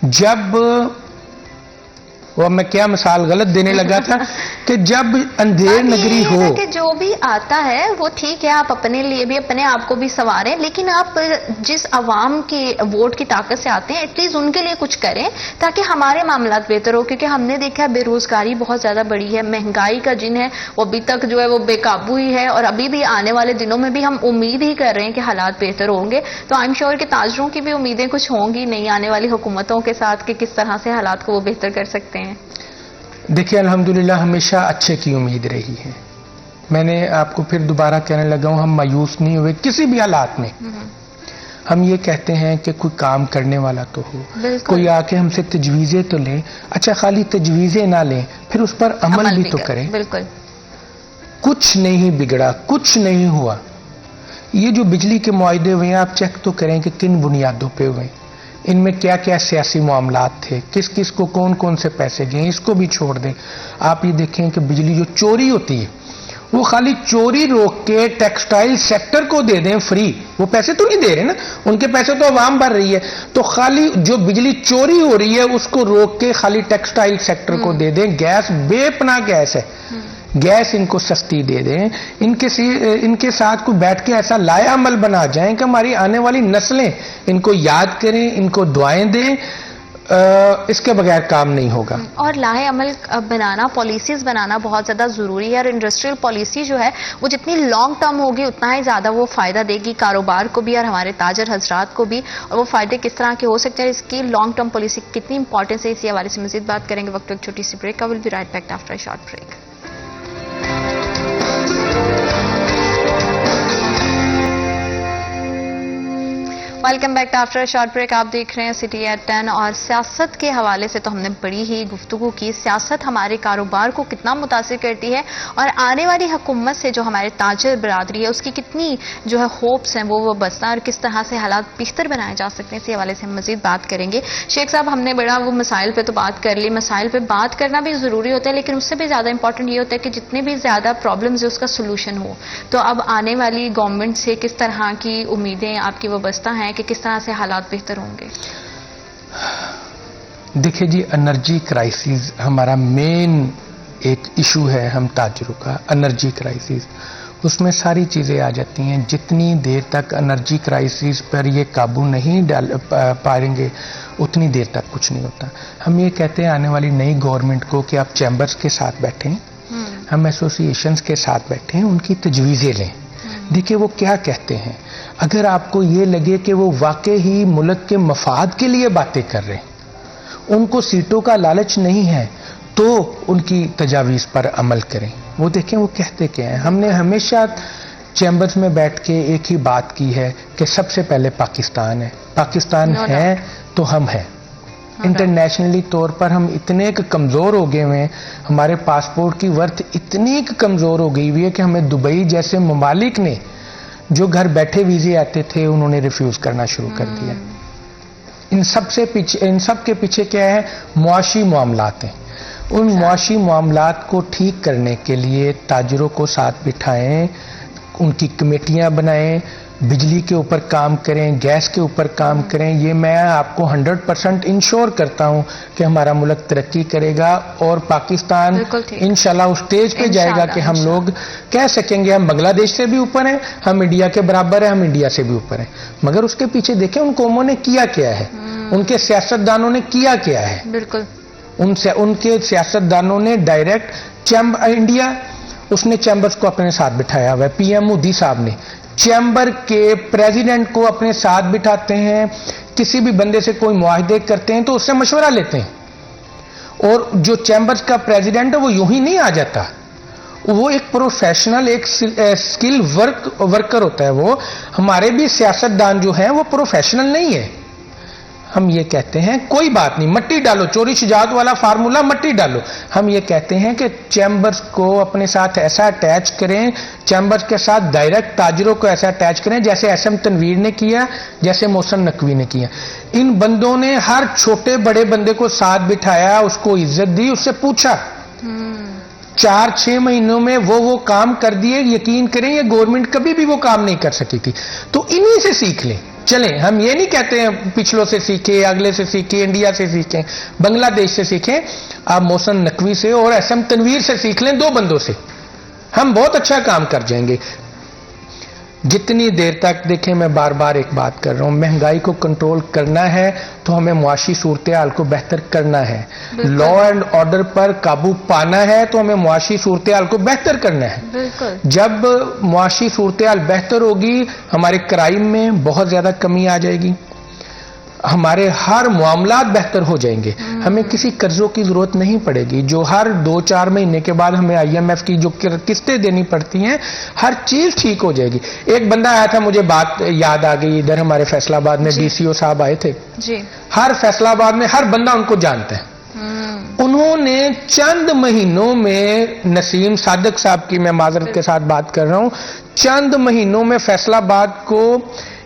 جب وہ میں کیا مثال غلط دینے لگا تھا کہ جب اندھیر نگری ہو کہ جو بھی آتا ہے وہ ٹھیک ہے, آپ اپنے لیے بھی اپنے آپ کو بھی سنواریں, لیکن آپ جس عوام کی ووٹ کی طاقت سے آتے ہیں ایٹ لیسٹ ان کے لیے کچھ کریں تاکہ ہمارے معاملات بہتر ہو. کیونکہ ہم نے دیکھا بے روزگاری بہت زیادہ بڑی ہے, مہنگائی کا جن ہے وہ ابھی تک جو ہے وہ بے قابو ہی ہے, اور ابھی بھی آنے والے دنوں میں بھی ہم امید ہی کر رہے ہیں کہ حالات بہتر ہوں گے. تو آئی ایم شیور کہ تاجروں کی بھی امیدیں کچھ ہوں گی نہیں آنے والی حکومتوں کے ساتھ کہ کس طرح سے حالات کو وہ بہتر کر سکتے ہیں. دیکھیں الحمدللہ ہمیشہ اچھے کی امید رہی ہے. میں نے آپ کو پھر دوبارہ کہنے لگا ہوں, ہم مایوس نہیں ہوئے کسی بھی حالات میں. ہم یہ کہتے ہیں کہ کوئی کام کرنے والا تو ہو, کوئی آ کے ہم سے تجویزیں تو لیں. اچھا خالی تجویزیں نہ لیں, پھر اس پر عمل بھی تو کریں. بالکل کچھ نہیں بگڑا, کچھ نہیں ہوا. یہ جو بجلی کے معاہدے ہوئے ہیں آپ چیک تو کریں کہ کن بنیادوں پہ ہوئے, ان میں کیا کیا سیاسی معاملات تھے, کس کس کو کون کون سے پیسے گئے, اس کو بھی چھوڑ دیں. آپ یہ دیکھیں کہ بجلی جو چوری ہوتی ہے وہ خالی چوری روک کے ٹیکسٹائل سیکٹر کو دے دیں فری, وہ پیسے تو نہیں دے رہے نا, ان کے پیسے تو عوام بھر رہی ہے. تو خالی جو بجلی چوری ہو رہی ہے اس کو روک کے خالی ٹیکسٹائل سیکٹر کو دے دیں. گیس بے پناہ گیس ہے, گیس ان کو سستی دے دیں. ان کے ساتھ کو بیٹھ کے ایسا لایا عمل بنا جائیں کہ ہماری آنے والی نسلیں ان کو یاد کریں, ان کو دعائیں دیں. اس کے بغیر کام نہیں ہوگا. اور لاہے عمل بنانا, پالیسیز بنانا بہت زیادہ ضروری ہے. اور انڈسٹریل پالیسی جو ہے وہ جتنی لانگ ٹرم ہوگی اتنا ہی زیادہ وہ فائدہ دے گی کاروبار کو بھی اور ہمارے تاجر حضرات کو بھی. اور وہ فائدے کس طرح کے ہو سکتے ہیں, اس کی لانگ ٹرم پالیسی کتنی امپورٹنس ہے, اسی حوالے سے مزید بات کریں گے. وقت ایک چھوٹی سی بریک کا, will be right back after a short break. Welcome back after a short break. آپ دیکھ رہے ہیں سٹی ایٹ 10. اور سیاست کے حوالے سے تو ہم نے بڑی ہی گفتگو کی. سیاست ہمارے کاروبار کو کتنا متاثر کرتی ہے اور آنے والی حکومت سے جو ہمارے تاجر برادری ہے اس کی کتنی جو ہے ہوپس ہیں وہ بسنا, اور کس طرح سے حالات بہتر بنائے جا سکتے ہیں, اسی حوالے سے ہم مزید بات کریں گے. شیخ صاحب ہم نے بڑا وہ مسائل پہ تو بات کر لی, مسائل پہ بات کرنا بھی ضروری ہوتا ہے, لیکن اس سے بھی زیادہ امپورٹنٹ یہ ہوتا ہے کہ جتنے بھی زیادہ پرابلمز ہیں اس کا سولوشن ہو. تو اب آنے والی گورنمنٹ سے کس طرح کی امیدیں آپ کی وابستہ ہیں کہ کس طرح سے حالات بہتر ہوں گے؟ دیکھیں جی, انرجی کرائسس ہمارا مین ایک ایشو ہے ہم تاجروں کا. انرجی کرائسس, اس میں ساری چیزیں آ جاتی ہیں. جتنی دیر تک انرجی کرائسس پر یہ قابو نہیں پائیں گے اتنی دیر تک کچھ نہیں ہوتا. ہم یہ کہتے ہیں آنے والی نئی گورنمنٹ کو کہ آپ چیمبرز کے ساتھ بیٹھیں, ہم ایسوسی ایشنز کے ساتھ بیٹھیں, ان کی تجویزیں لیں, دیکھیں وہ کیا کہتے ہیں. اگر آپ کو یہ لگے کہ وہ واقع ہی ملک کے مفاد کے لیے باتیں کر رہے ہیں, ان کو سیٹوں کا لالچ نہیں ہے, تو ان کی تجاویز پر عمل کریں. وہ دیکھیں وہ کہتے کیا ہیں. ہم نے ہمیشہ چیمبرز میں بیٹھ کے ایک ہی بات کی ہے کہ سب سے پہلے پاکستان ہے, پاکستان ہے تو ہم ہیں. انٹرنیشنلی طور پر ہم اتنے کمزور ہو گئے ہیں, ہمارے پاسپورٹ کی ورتھ اتنی کمزور ہو گئی ہوئی ہے کہ ہمیں دبئی جیسے ممالک نے جو گھر بیٹھے ویزے آتے تھے انہوں نے ریفیوز کرنا شروع کر دیا. ان سب کے پیچھے کیا ہے؟ معاشی معاملات ہیں. ان معاشی معاملات کو ٹھیک کرنے کے لیے تاجروں کو ساتھ بٹھائیں, ان کی کمیٹیاں بنائیں, بجلی کے اوپر کام کریں, گیس کے اوپر کام کریں. یہ میں آپ کو 100% انشور کرتا ہوں کہ ہمارا ملک ترقی کرے گا اور پاکستان انشاءاللہ اس سٹیج پہ جائے گا کہ ہم لوگ کہہ سکیں گے ہم بنگلہ دیش سے بھی اوپر ہیں, ہم انڈیا کے برابر ہیں, ہم انڈیا سے بھی اوپر ہیں. مگر اس کے پیچھے دیکھیں ان قوموں نے کیا کیا ہے, ان کے سیاستدانوں نے کیا کیا ہے. بالکل ان کے سیاستدانوں نے ڈائریکٹ انڈیا اس نے چیمبرز کو اپنے ساتھ بٹھایا ہوا ہے. پی ایم مودی صاحب نے چیمبر کے پریزیڈنٹ کو اپنے ساتھ بٹھاتے ہیں, کسی بھی بندے سے کوئی معاہدے کرتے ہیں تو اس سے مشورہ لیتے ہیں. اور جو چیمبرز کا پریزیڈنٹ ہے وہ یوں ہی نہیں آ جاتا, وہ ایک پروفیشنل, ایک اسکل ورکر ہوتا ہے. وہ ہمارے بھی سیاستدان جو ہیں وہ پروفیشنل نہیں ہے. ہم یہ کہتے ہیں کوئی بات نہیں، مٹی ڈالو، چوری شجاعت والا فارمولا، مٹی ڈالو. ہم یہ کہتے ہیں کہ چیمبرز کو اپنے ساتھ ایسا اٹیچ کریں، چیمبرز کے ساتھ ڈائریکٹ تاجروں کو ایسا اٹیچ کریں جیسے ایس ایم تنویر نے کیا، جیسے محسن نقوی نے کیا. ان بندوں نے ہر چھوٹے بڑے بندے کو ساتھ بٹھایا، اس کو عزت دی، اس سے پوچھا. 4-6 مہینوں میں وہ کام کر دیے. یقین کریں یہ گورنمنٹ کبھی بھی وہ کام نہیں کر سکی تھی. تو انہی سے سیکھ لیں. چلیں، ہم یہ نہیں کہتے ہیں پچھلوں سے سیکھیں، اگلے سے سیکھیں، انڈیا سے سیکھیں، بنگلہ دیش سے سیکھیں. آپ محسن نقوی سے اور ایس ایم تنویر سے سیکھ لیں، 2 بندوں سے ہم بہت اچھا کام کر جائیں گے. جتنی دیر تک، دیکھیں میں بار بار ایک بات کر رہا ہوں، مہنگائی کو کنٹرول کرنا ہے تو ہمیں معاشی صورتحال کو بہتر کرنا ہے. لا اینڈ آرڈر پر قابو پانا ہے تو ہمیں معاشی صورتحال کو بہتر کرنا ہے. بالکل. جب معاشی صورتحال بہتر ہوگی ہمارے کرائم میں بہت زیادہ کمی آ جائے گی، ہمارے ہر معاملات بہتر ہو جائیں گے، ہمیں کسی قرضوں کی ضرورت نہیں پڑے گی. جو ہر 2-4 مہینے کے بعد ہمیں IMF کی جو قسطیں دینی پڑتی ہیں، ہر چیز ٹھیک ہو جائے گی. ایک بندہ آیا تھا، مجھے بات یاد آ گئی، ادھر ہمارے فیصل آباد میں DCO صاحب آئے تھے. جی. ہر فیصل آباد میں ہر بندہ ان کو جانتا ہے. انہوں نے چند مہینوں میں، نسیم صادق صاحب کی میں معذرت کے ساتھ بات کر رہا ہوں، چند مہینوں میں فیصل آباد کو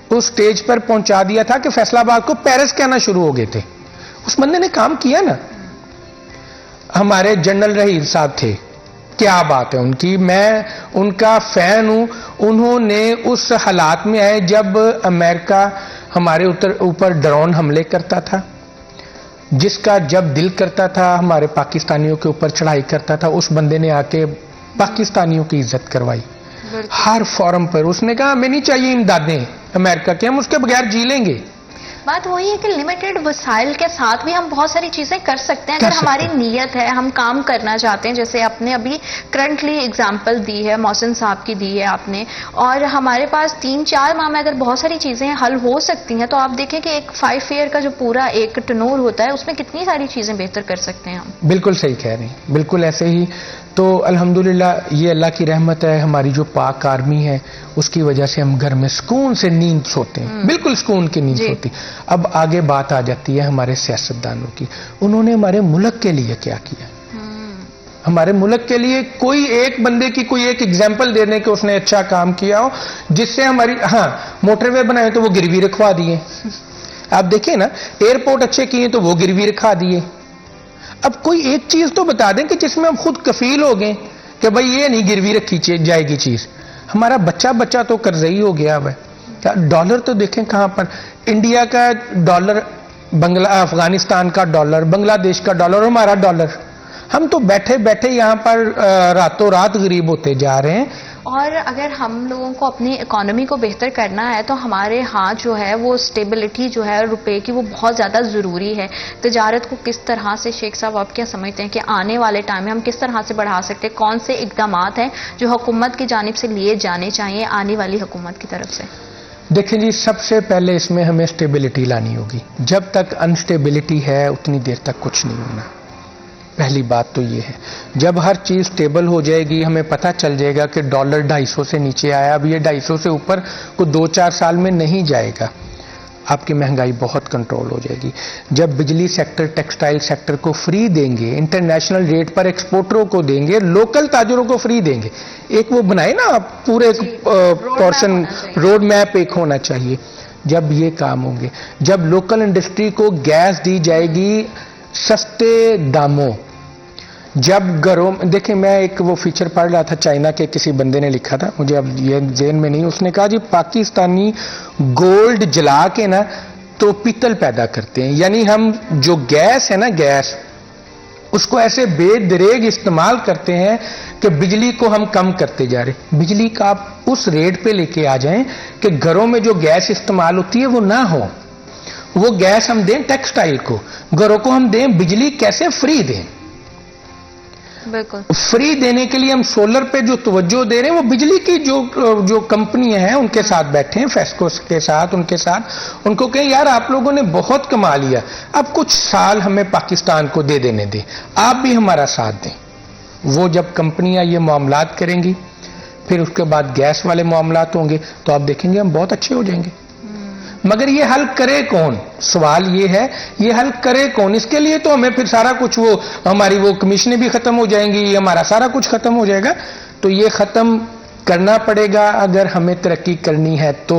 اس سٹیج پر پہنچا دیا تھا کہ فیصل آباد کو پیرس کہنا شروع ہو گئے تھے. اس بندے نے کام کیا نا. ہمارے جنرل رحیل صاحب تھے، کیا بات ہے ان کی، میں ان کا فین ہوں. انہوں نے اس حالات میں آئے جب امریکہ ہمارے اوپر ڈرون حملے کرتا تھا، جس کا جب دل کرتا تھا ہمارے پاکستانیوں کے اوپر چڑھائی کرتا تھا، اس بندے نے آ کے پاکستانیوں کی عزت کروائی. ہر فورم پر اس نے کہا ہمیں نہیں چاہیے امدادیں امریکہ کے، ہم اس کے بغیر جی لیں گے. بات وہی ہے کہ لمیٹڈ وسائل کے ساتھ بھی ہم بہت ساری چیزیں کر سکتے ہیں اگر ہماری نیت ہے، ہم کام کرنا چاہتے ہیں. جیسے آپ نے ابھی کرنٹلی اگزامپل دی ہے، محسن صاحب کی دی ہے آپ نے، اور ہمارے پاس 3-4 ماہ میں اگر بہت ساری چیزیں حل ہو سکتی ہیں تو آپ دیکھیں کہ ایک 5 ایئر کا جو پورا ایک ٹنور ہوتا ہے اس میں کتنی ساری چیزیں بہتر کر سکتے ہیں ہم. بالکل صحیح کہہ رہے ہیں، بالکل ایسے ہی. تو الحمدللہ یہ اللہ کی رحمت ہے، ہماری جو پاک آرمی ہے اس کی وجہ سے ہم گھر میں سکون سے نیند سوتے ہیں، بالکل سکون کی نیند سوتی. اب آگے بات آ جاتی ہے ہمارے سیاستدانوں کی. انہوں نے ہمارے ملک کے لیے کیا کیا؟ ہمارے ملک کے لیے کوئی ایک بندے کی کوئی ایک ایگزامپل دینے کہ اس نے اچھا کام کیا ہو جس سے ہماری، ہاں موٹر وے بنائے تو وہ گروی رکھوا دیے. آپ دیکھیں نا، ایئرپورٹ اچھے کیے تو وہ گروی رکھا دیے. اب کوئی ایک چیز تو بتا دیں کہ جس میں ہم خود کفیل ہو گئے کہ بھائی یہ نہیں گروی رکھی جائے گی چیز. ہمارا بچہ تو قرضئی ہو گیا ہے. ڈالر تو دیکھیں کہاں پر، انڈیا کا ڈالر، افغانستان کا ڈالر، بنگلہ دیش کا ڈالر، ہمارا ڈالر. ہم تو بیٹھے بیٹھے یہاں پر راتوں رات غریب ہوتے جا رہے ہیں. اور اگر ہم لوگوں کو اپنی اکانومی کو بہتر کرنا ہے تو ہمارے ہاں جو ہے وہ اسٹیبلٹی جو ہے روپے کی وہ بہت زیادہ ضروری ہے. تجارت کو کس طرح سے، شیخ صاحب آپ کیا سمجھتے ہیں کہ آنے والے ٹائم میں ہم کس طرح سے بڑھا سکتے ہیں؟ کون سے اقدامات ہیں جو حکومت کی جانب سے لیے جانے چاہیے آنے والی حکومت کی طرف سے؟ دیکھیں جی، سب سے پہلے اس میں ہمیں اسٹیبلٹی لانی ہوگی. جب تک انسٹیبلٹی ہے اتنی دیر تک کچھ نہیں ہونا. پہلی بات تو یہ ہے. جب ہر چیز سٹیبل ہو جائے گی، ہمیں پتہ چل جائے گا کہ ڈالر 250 سے نیچے آیا، اب یہ 250 سے اوپر کو 2-4 سال میں نہیں جائے گا، آپ کی مہنگائی بہت کنٹرول ہو جائے گی. جب بجلی سیکٹر، ٹیکسٹائل سیکٹر کو فری دیں گے، انٹرنیشنل ریٹ پر ایکسپورٹروں کو دیں گے، لوکل تاجروں کو فری دیں گے. ایک وہ بنائے نا پورے پورشن، روڈ میپ ایک ہونا چاہیے. جب یہ کام ہوں گے، جب لوکل انڈسٹری کو گیس دی جائے گی سستے داموں، جب گھروں، دیکھیں میں ایک وہ فیچر پڑھ رہا تھا چائنا کے کسی بندے نے لکھا تھا، مجھے اب یہ ذہن میں نہیں، اس نے کہا جی پاکستانی گولڈ جلا کے نا تو پیتل پیدا کرتے ہیں. یعنی ہم جو گیس ہے نا، گیس اس کو ایسے بے دریغ استعمال کرتے ہیں کہ بجلی کو ہم کم کرتے جا رہے ہیں. بجلی کا آپ اس ریٹ پہ لے کے آ جائیں کہ گھروں میں جو گیس استعمال ہوتی ہے وہ نہ ہو. وہ گیس ہم دیں ٹیکسٹائل کو، گھروں کو ہم دیں بجلی کیسے فری دیں. بالکل فری دینے کے لیے ہم سولر پہ جو توجہ دے رہے ہیں، وہ بجلی کی جو کمپنیاں ہیں ان کے ساتھ بیٹھے ہیں، فیسکو کے ساتھ، ان کے ساتھ ان کو کہیں یار آپ لوگوں نے بہت کما لیا، اب کچھ سال ہمیں پاکستان کو دے دینے دیں، آپ بھی ہمارا ساتھ دیں. وہ جب کمپنیاں یہ معاملات کریں گی، پھر اس کے بعد گیس والے معاملات ہوں گے تو آپ دیکھیں گے ہم بہت اچھے ہو جائیں گے. مگر یہ حل کرے کون؟ سوال یہ ہے یہ حل کرے کون؟ اس کے لیے تو ہمیں پھر سارا کچھ وہ ہماری وہ کمیشنیں بھی ختم ہو جائیں گی، ہمارا سارا کچھ ختم ہو جائے گا. تو یہ ختم کرنا پڑے گا. اگر ہمیں ترقی کرنی ہے تو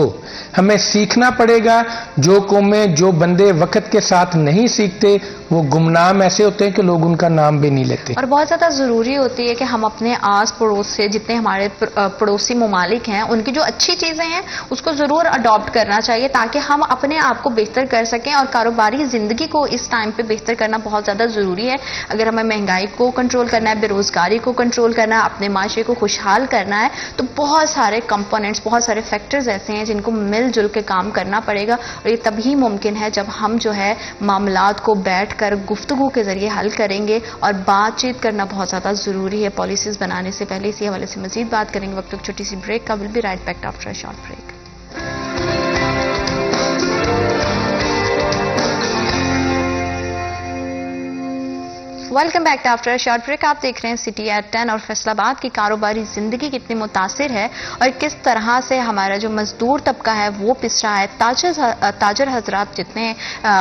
ہمیں سیکھنا پڑے گا. جو قومیں جو بندے وقت کے ساتھ نہیں سیکھتے وہ گمنام ایسے ہوتے ہیں کہ لوگ ان کا نام بھی نہیں لیتے. اور بہت زیادہ ضروری ہوتی ہے کہ ہم اپنے آس پڑوس سے جتنے ہمارے پڑوسی ممالک ہیں ان کی جو اچھی چیزیں ہیں اس کو ضرور اڈاپٹ کرنا چاہیے تاکہ ہم اپنے آپ کو بہتر کر سکیں. اور کاروباری زندگی کو اس ٹائم پہ بہتر کرنا بہت زیادہ ضروری ہے. اگر ہمیں مہنگائی کو کنٹرول کرنا ہے، بے روزگاری کو کنٹرول کرنا ہے، اپنے معاشرے کو خوشحال کرنا ہے تو بہت سارے کمپوننٹس، بہت سارے فیکٹرز ایسے ہیں جن کو مل جل کے کام کرنا پڑے گا. اور یہ تبھی ممکن ہے جب ہم جو ہے معاملات کو بیٹھ کر گفتگو کے ذریعے حل کریں گے. اور بات چیت کرنا بہت زیادہ ضروری ہے پالیسیز بنانے سے پہلے. اسی حوالے سے مزید بات کریں گے. وقت ایک چھوٹی سی بریک کا. Will be right back after a short break. Welcome back after a short break. آپ دیکھ رہے ہیں سٹی ایٹ 10 اور فیصل آباد کی کاروباری زندگی کتنی متاثر ہے اور کس طرح سے ہمارا جو مزدور طبقہ ہے وہ پس رہا ہے. تاجر حضرات جتنے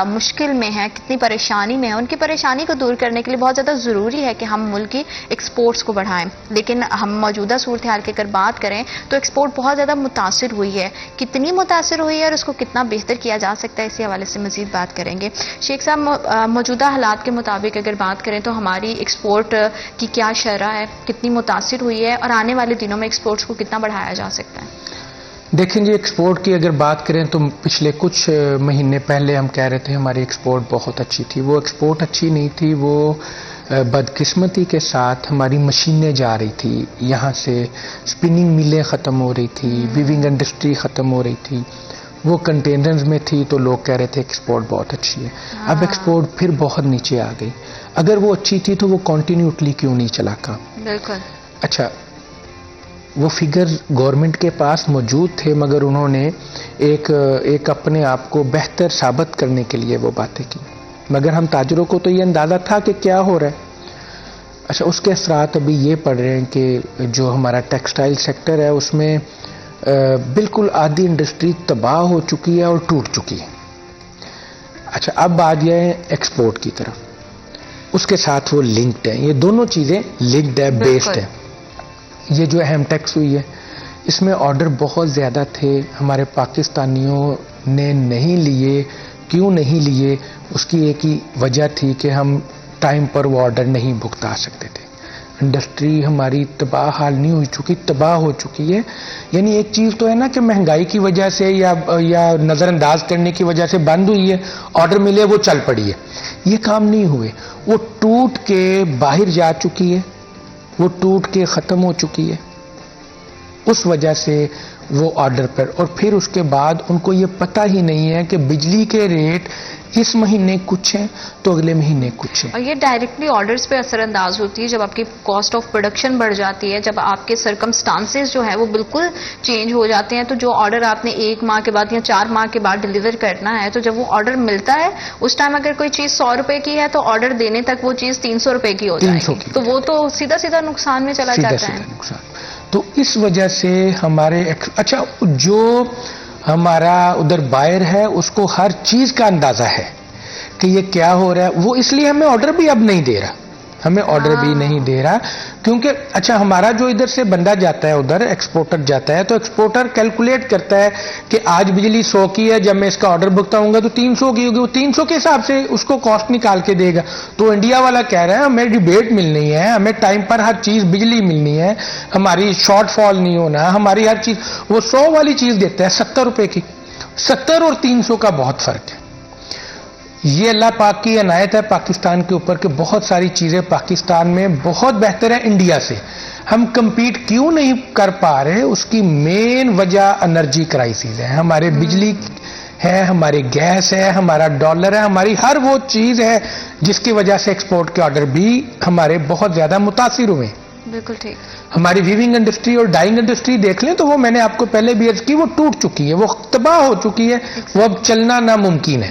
مشکل میں ہیں، کتنی پریشانی میں ہیں، ان کی پریشانی کو دور کرنے کے لیے بہت زیادہ ضروری ہے کہ ہم ملک کی ایکسپورٹس کو بڑھائیں. لیکن ہم موجودہ صورتحال کی اگر بات کریں تو ایکسپورٹ بہت زیادہ متاثر ہوئی ہے. کتنی متاثر ہوئی ہے اور اس کو کتنا بہتر کیا جا سکتا ہے، اسی حوالے سے مزید بات کریں گے. شیخ صاحب، موجودہ حالات کے مطابق اگر بات کریں تو ہماری ایکسپورٹ کی کیا شرح ہے، کتنی متاثر ہوئی ہے اور آنے والے دنوں میں ایکسپورٹس کو کتنا بڑھایا جا سکتا ہے؟ دیکھیں جی، ایکسپورٹ کی اگر بات کریں تو پچھلے کچھ مہینے پہلے ہم کہہ رہے تھے ہماری ایکسپورٹ بہت اچھی تھی. وہ ایکسپورٹ اچھی نہیں تھی، وہ بدقسمتی کے ساتھ ہماری مشینیں جا رہی تھی یہاں سے، سپننگ ملیں ختم ہو رہی تھی، ویونگ انڈسٹری ختم ہو رہی تھی، وہ کنٹینرز میں تھی تو لوگ کہہ رہے تھے ایکسپورٹ بہت اچھی ہے. اب ایکسپورٹ پھر بہت نیچے آ گئی. اگر وہ اچھی تھی تو وہ کنٹینیوٹلی کیوں نہیں چلا کام؟ بالکل. اچھا، وہ فگر گورنمنٹ کے پاس موجود تھے مگر انہوں نے ایک اپنے آپ کو بہتر ثابت کرنے کے لیے وہ باتیں کی. مگر ہم تاجروں کو تو یہ اندازہ تھا کہ کیا ہو رہا ہے. اچھا، اس کے اثرات ابھی یہ پڑ رہے ہیں کہ جو ہمارا ٹیکسٹائل سیکٹر ہے اس میں بالکل آدھی انڈسٹری تباہ ہو چکی ہے اور ٹوٹ چکی ہے. اچھا، اب آ جائیں ایکسپورٹ کی طرف. اس کے ساتھ وہ لنکڈ ہیں، یہ دونوں چیزیں لنکڈ ہے، بیسڈ ہے. یہ جو اہم ٹیکس ہوئی ہے اس میں آرڈر بہت زیادہ تھے، ہمارے پاکستانیوں نے نہیں لیے. کیوں نہیں لیے؟ اس کی ایک ہی وجہ تھی کہ ہم ٹائم پر وہ آرڈر نہیں بھگتا سکتے تھے. انڈسٹری ہماری تباہ حال نہیں ہو چکی، تباہ ہو چکی ہے. یعنی ایک چیز تو ہے نا کہ مہنگائی کی وجہ سے یا نظر انداز کرنے کی وجہ سے بند ہوئی ہے، آرڈر ملے وہ چل پڑی ہے. یہ کام نہیں ہوئے، وہ ٹوٹ کے باہر جا چکی ہے، وہ ٹوٹ کے ختم ہو چکی ہے. اس وجہ سے وہ آرڈر پر، اور پھر اس کے بعد ان کو یہ پتہ ہی نہیں ہے کہ بجلی کے ریٹ اس مہینے کچھ ہیں تو اگلے مہینے کچھ ہیں. اور یہ ڈائریکٹلی آرڈرز پہ اثر انداز ہوتی ہے جب آپ کی کاسٹ آف پروڈکشن بڑھ جاتی ہے، جب آپ کے سرکمسٹانسز جو ہے وہ بالکل چینج ہو جاتے ہیں. تو جو آرڈر آپ نے 1 ماہ کے بعد یا 4 ماہ کے بعد ڈیلیور کرنا ہے، تو جب وہ آرڈر ملتا ہے اس ٹائم اگر کوئی چیز 100 روپے کی ہے تو آرڈر دینے تک وہ چیز 300 روپے کی ہو جائے گی، تو وہ تو سیدھا نقصان میں چلا جاتا ہے. تو اس وجہ سے ہمارے اچھا، جو ہمارا ادھر بائر ہے اس کو ہر چیز کا اندازہ ہے کہ یہ کیا ہو رہا ہے، وہ اس لیے ہمیں آرڈر بھی اب نہیں دے رہا، ہمیں آرڈر بھی نہیں دے رہا. کیونکہ اچھا، ہمارا جو ادھر سے بندہ جاتا ہے ادھر ایکسپورٹر جاتا ہے تو ایکسپورٹر کیلکولیٹ کرتا ہے کہ آج بجلی 100 کی ہے، جب میں اس کا آرڈر بھگتا ہوں گا تو 300 کی ہوگی، وہ 300 کے حساب سے اس کو کاسٹ نکال کے دے گا. تو انڈیا والا کہہ رہا ہے ہمیں ڈیبیٹ ملنی ہے، ہمیں ٹائم پر ہر چیز بجلی ملنی ہے، ہماری شارٹ فال نہیں ہونا، ہماری ہر چیز. وہ 100 والی چیز دیتا ہے 70 روپے کی. 70 اور 300 کا بہت فرق ہے. یہ اللہ پاک کی عنایت ہے پاکستان کے اوپر کہ بہت ساری چیزیں پاکستان میں بہت بہتر ہے انڈیا سے. ہم کمپیٹ کیوں نہیں کر پا رہے؟ اس کی مین وجہ انرجی کرائسس ہے. ہمارے بجلی ہے، ہماری گیس ہے، ہمارا ڈالر ہے، ہماری ہر وہ چیز ہے جس کی وجہ سے ایکسپورٹ کے آرڈر بھی ہمارے بہت زیادہ متاثر ہوئے. بالکل ٹھیک. ہماری ویونگ انڈسٹری اور ڈائنگ انڈسٹری دیکھ لیں تو وہ میں نے آپ کو پہلے بھی عرض کی، وہ ٹوٹ چکی ہے، وہ تباہ ہو چکی ہے، وہ اب چلنا ناممکن ہے.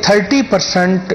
30%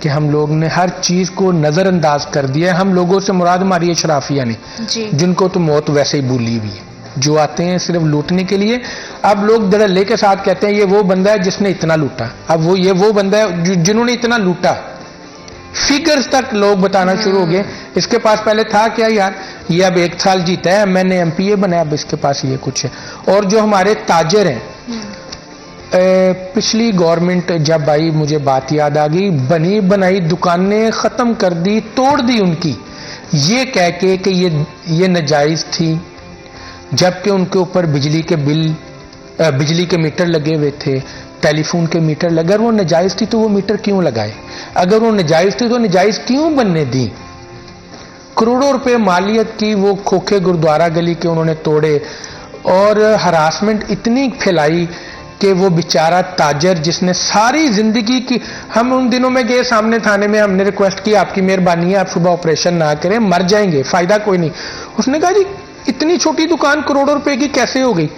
کہ ہم لوگ نے ہر چیز کو نظر انداز کر دیا ہے. ہم لوگوں سے مراد ہماری اشرافیہ نے، جی جن کو تو موت ویسے ہی بھولی ہوئی ہے، جو آتے ہیں صرف لوٹنے کے لیے. اب لوگ دھڑلے کے ساتھ کہتے ہیں یہ وہ بندہ ہے جس نے اتنا لوٹا. اب یہ وہ بندہ ہے جنہوں نے اتنا لوٹا. فگرز تک لوگ بتانا شروع ہو گئے. اس کے پاس پہلے تھا کیا یار، یہ اب 1 سال جیتا ہے، میں نے MP بنا، اب اس کے پاس یہ کچھ ہے. اور جو ہمارے تاجر ہیں، پچھلی گورنمنٹ جب آئی مجھے بات یاد آ گئی، بنی بنائی دکانیں ختم کر دی، توڑ دی ان کی، یہ کہہ کے کہ یہ ناجائز تھی، جبکہ ان کے اوپر بجلی کے بل، بجلی کے میٹر لگے ہوئے تھے، ٹیلی فون کے میٹر لگے. اگر وہ ناجائز تھی تو وہ میٹر کیوں لگائے؟ اگر وہ ناجائز تھی تو ناجائز کیوں بننے دی؟ کروڑوں روپے مالیت کی وہ کھوکھے گردوارہ گلی کے انہوں نے توڑے، اور ہراسمنٹ اتنی پھیلائی کہ وہ بیچارہ تاجر جس نے ساری زندگی کی، ہم ان دنوں میں گئے سامنے تھانے میں، ہم نے ریکویسٹ کی آپ کی مہربانی ہے آپ صبح آپریشن نہ کریں، مر جائیں گے، فائدہ کوئی نہیں. اس نے کہا جی اتنی چھوٹی دکان کروڑوں روپے کی کیسے ہو گئی؟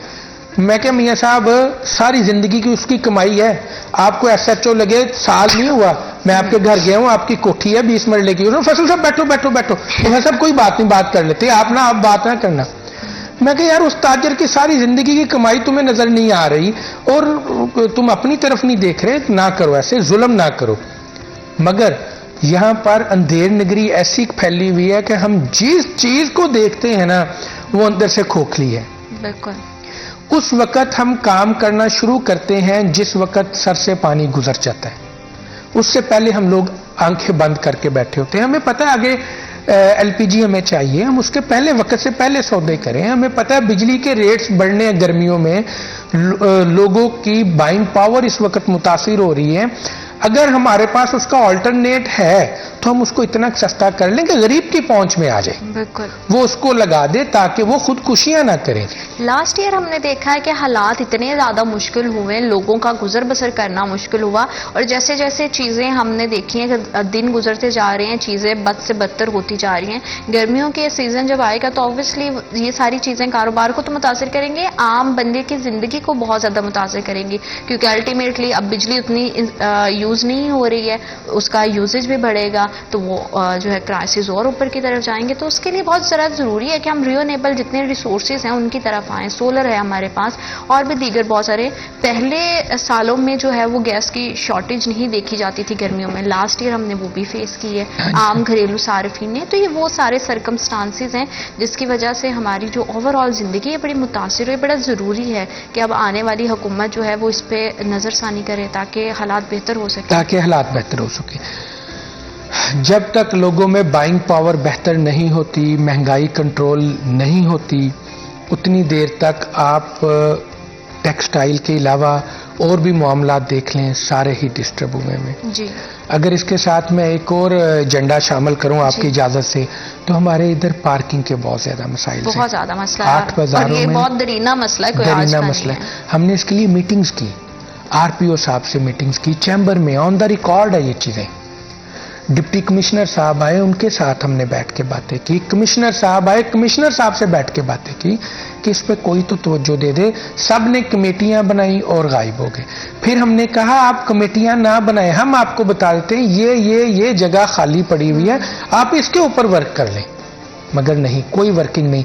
میں کہ میاں صاحب ساری زندگی کی اس کی کمائی ہے، آپ کو SHO لگے سال نہیں ہوا، میں آپ کے گھر گیا ہوں، آپ کی کوٹھی ہے 20 مرلے کی. فیصل صاحب بیٹھو بیٹھو بیٹھو، میں سب کوئی بات نہیں، بات کر لیتے آپ نا، آپ بات نہ کرنا. میں کہ یار اس تاجر کی ساری زندگی کی کمائی تمہیں نظر نہیں آ رہی اور تم اپنی طرف نہیں دیکھ رہے، نہ کرو ایسے، ظلم نہ کرو. مگر یہاں پر اندھیر نگری ایسی پھیلی ہوئی ہے کہ ہم جس چیز کو دیکھتے ہیں نا وہ اندر سے کھوکھلی ہے. بالکل. اس وقت ہم کام کرنا شروع کرتے ہیں جس وقت سر سے پانی گزر جاتا ہے. اس سے پہلے ہم لوگ آنکھیں بند کر کے بیٹھے ہوتے ہیں. ہمیں پتہ ہے آگے LPG ہمیں چاہیے، ہم اس کے پہلے وقت سے پہلے سودے کریں. ہمیں پتہ ہے بجلی کے ریٹس بڑھنے ہیں گرمیوں میں، لوگوں کی بائنگ پاور اس وقت متاثر ہو رہی ہے. اگر ہمارے پاس اس کا آلٹرنیٹ ہے تو ہم اس کو اتنا سستا کر لیں کہ غریب کی پہنچ میں آ جائے. بالکل. وہ اس کو لگا دے تاکہ وہ خودکشیاں نہ کریں. لاسٹ ایئر ہم نے دیکھا ہے کہ حالات اتنے زیادہ مشکل ہوئے، لوگوں کا گزر بسر کرنا مشکل ہوا، اور جیسے جیسے چیزیں ہم نے دیکھی ہیں کہ دن گزرتے جا رہے ہیں، چیزیں بد سے بدتر ہوتی جا رہی ہیں. گرمیوں کے سیزن جب آئے گا تو اوبویسلی یہ ساری چیزیں کاروبار کو تو متاثر کریں گے، عام بندے کی زندگی کو بہت زیادہ متاثر کریں گی، کیونکہ الٹیمیٹلی اب بجلی اتنی یوز نہیں ہو رہی ہے، اس کا یوزیج بھی بڑھے گا تو وہ جو ہے کرائسس اور اوپر کی طرف جائیں گے. تو اس کے لیے بہت ذرا ضروری ہے کہ ہم رینیویبل جتنے ریسورسز ہیں ان کی طرف آئیں. سولر ہے ہمارے پاس اور بھی دیگر بہت سارے. پہلے سالوں میں جو ہے وہ گیس کی شارٹیج نہیں دیکھی جاتی تھی گرمیوں میں، لاسٹ ایئر ہم نے وہ بھی فیس کی ہے عام گھریلو صارفین نے. تو یہ وہ سارے سرکمسٹانسز ہیں جس کی وجہ سے ہماری جو اوور آل زندگی ہے بڑی متاثر ہوئی. بڑا ضروری ہے کہ اب آنے والی حکومت جو ہے وہ اس پہ نظر ثانی کرے تاکہ حالات بہتر ہو سکے. حالات بہتر ہو سکے. جب تک لوگوں میں بائنگ پاور بہتر نہیں ہوتی، مہنگائی کنٹرول نہیں ہوتی، اتنی دیر تک آپ ٹیکسٹائل کے علاوہ اور بھی معاملات دیکھ لیں، سارے ہی ڈسٹرب ہوئے ہیں. جی. اگر اس کے ساتھ میں ایک اور ایجنڈا شامل کروں آپ کی اجازت سے، تو ہمارے ادھر پارکنگ کے بہت زیادہ مسائل ہیں. بہت زیادہ مسئلہ ہے اور یہ بہت درینہ مسئلہ ہے، کوئی آج کا نہیں ہے. ہم نے اس کے لیے میٹنگز کی، RPO صاحب سے میٹنگز کی، چیمبر میں آن دا ریکارڈ ہے یہ چیزیں. ڈپٹی کمشنر صاحب آئے، ان کے ساتھ ہم نے بیٹھ کے باتیں کی. کمشنر صاحب آئے، کمشنر صاحب سے بیٹھ کے باتیں کی کہ اس پہ کوئی تو توجہ دے دے. سب نے کمیٹیاں بنائی اور غائب ہو گئے. پھر ہم نے کہا آپ کمیٹیاں نہ بنائیں، ہم آپ کو بتا دیتے ہیں یہ جگہ خالی پڑی ہوئی ہے، آپ اس کے اوپر ورک کر لیں. مگر نہیں، کوئی ورکنگ نہیں.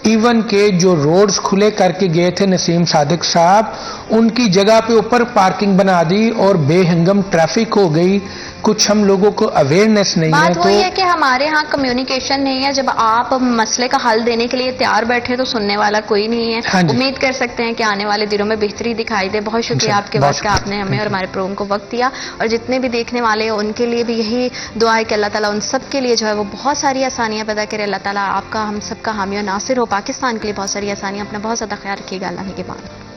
ایون کہ جو روڈز کھلے کر کے گئے تھے نسیم صادق صاحب، ان کی جگہ پہ اوپر پارکنگ بنا دی اور بے ہنگم ٹریفک ہو گئی. کچھ ہم لوگوں کو اویئرنیس نہیں ہے. بات وہی ہے کہ ہمارے ہاں کمیونیکیشن نہیں ہے. جب آپ مسئلے کا حل دینے کے لیے تیار بیٹھے تو سننے والا کوئی نہیں ہے. امید کر سکتے ہیں کہ آنے والے دنوں میں بہتری دکھائی دے. بہت شکریہ آپ کے وقت کا، آپ نے ہمیں اور ہمارے پروگرام کو وقت دیا. اور جتنے بھی دیکھنے والے ہیں ان کے لیے بھی یہی دعا ہے کہ اللہ تعالیٰ ان سب کے لیے جو ہے وہ بہت ساری آسانیاں پیدا کرے. اللہ تعالیٰ آپ کا ہم سب کا حامی و ناصر ہو. پاکستان کے لیے بہت ساری آسانیاں. اپنا بہت زیادہ خیال رکھیے گا. اللہ کے بعد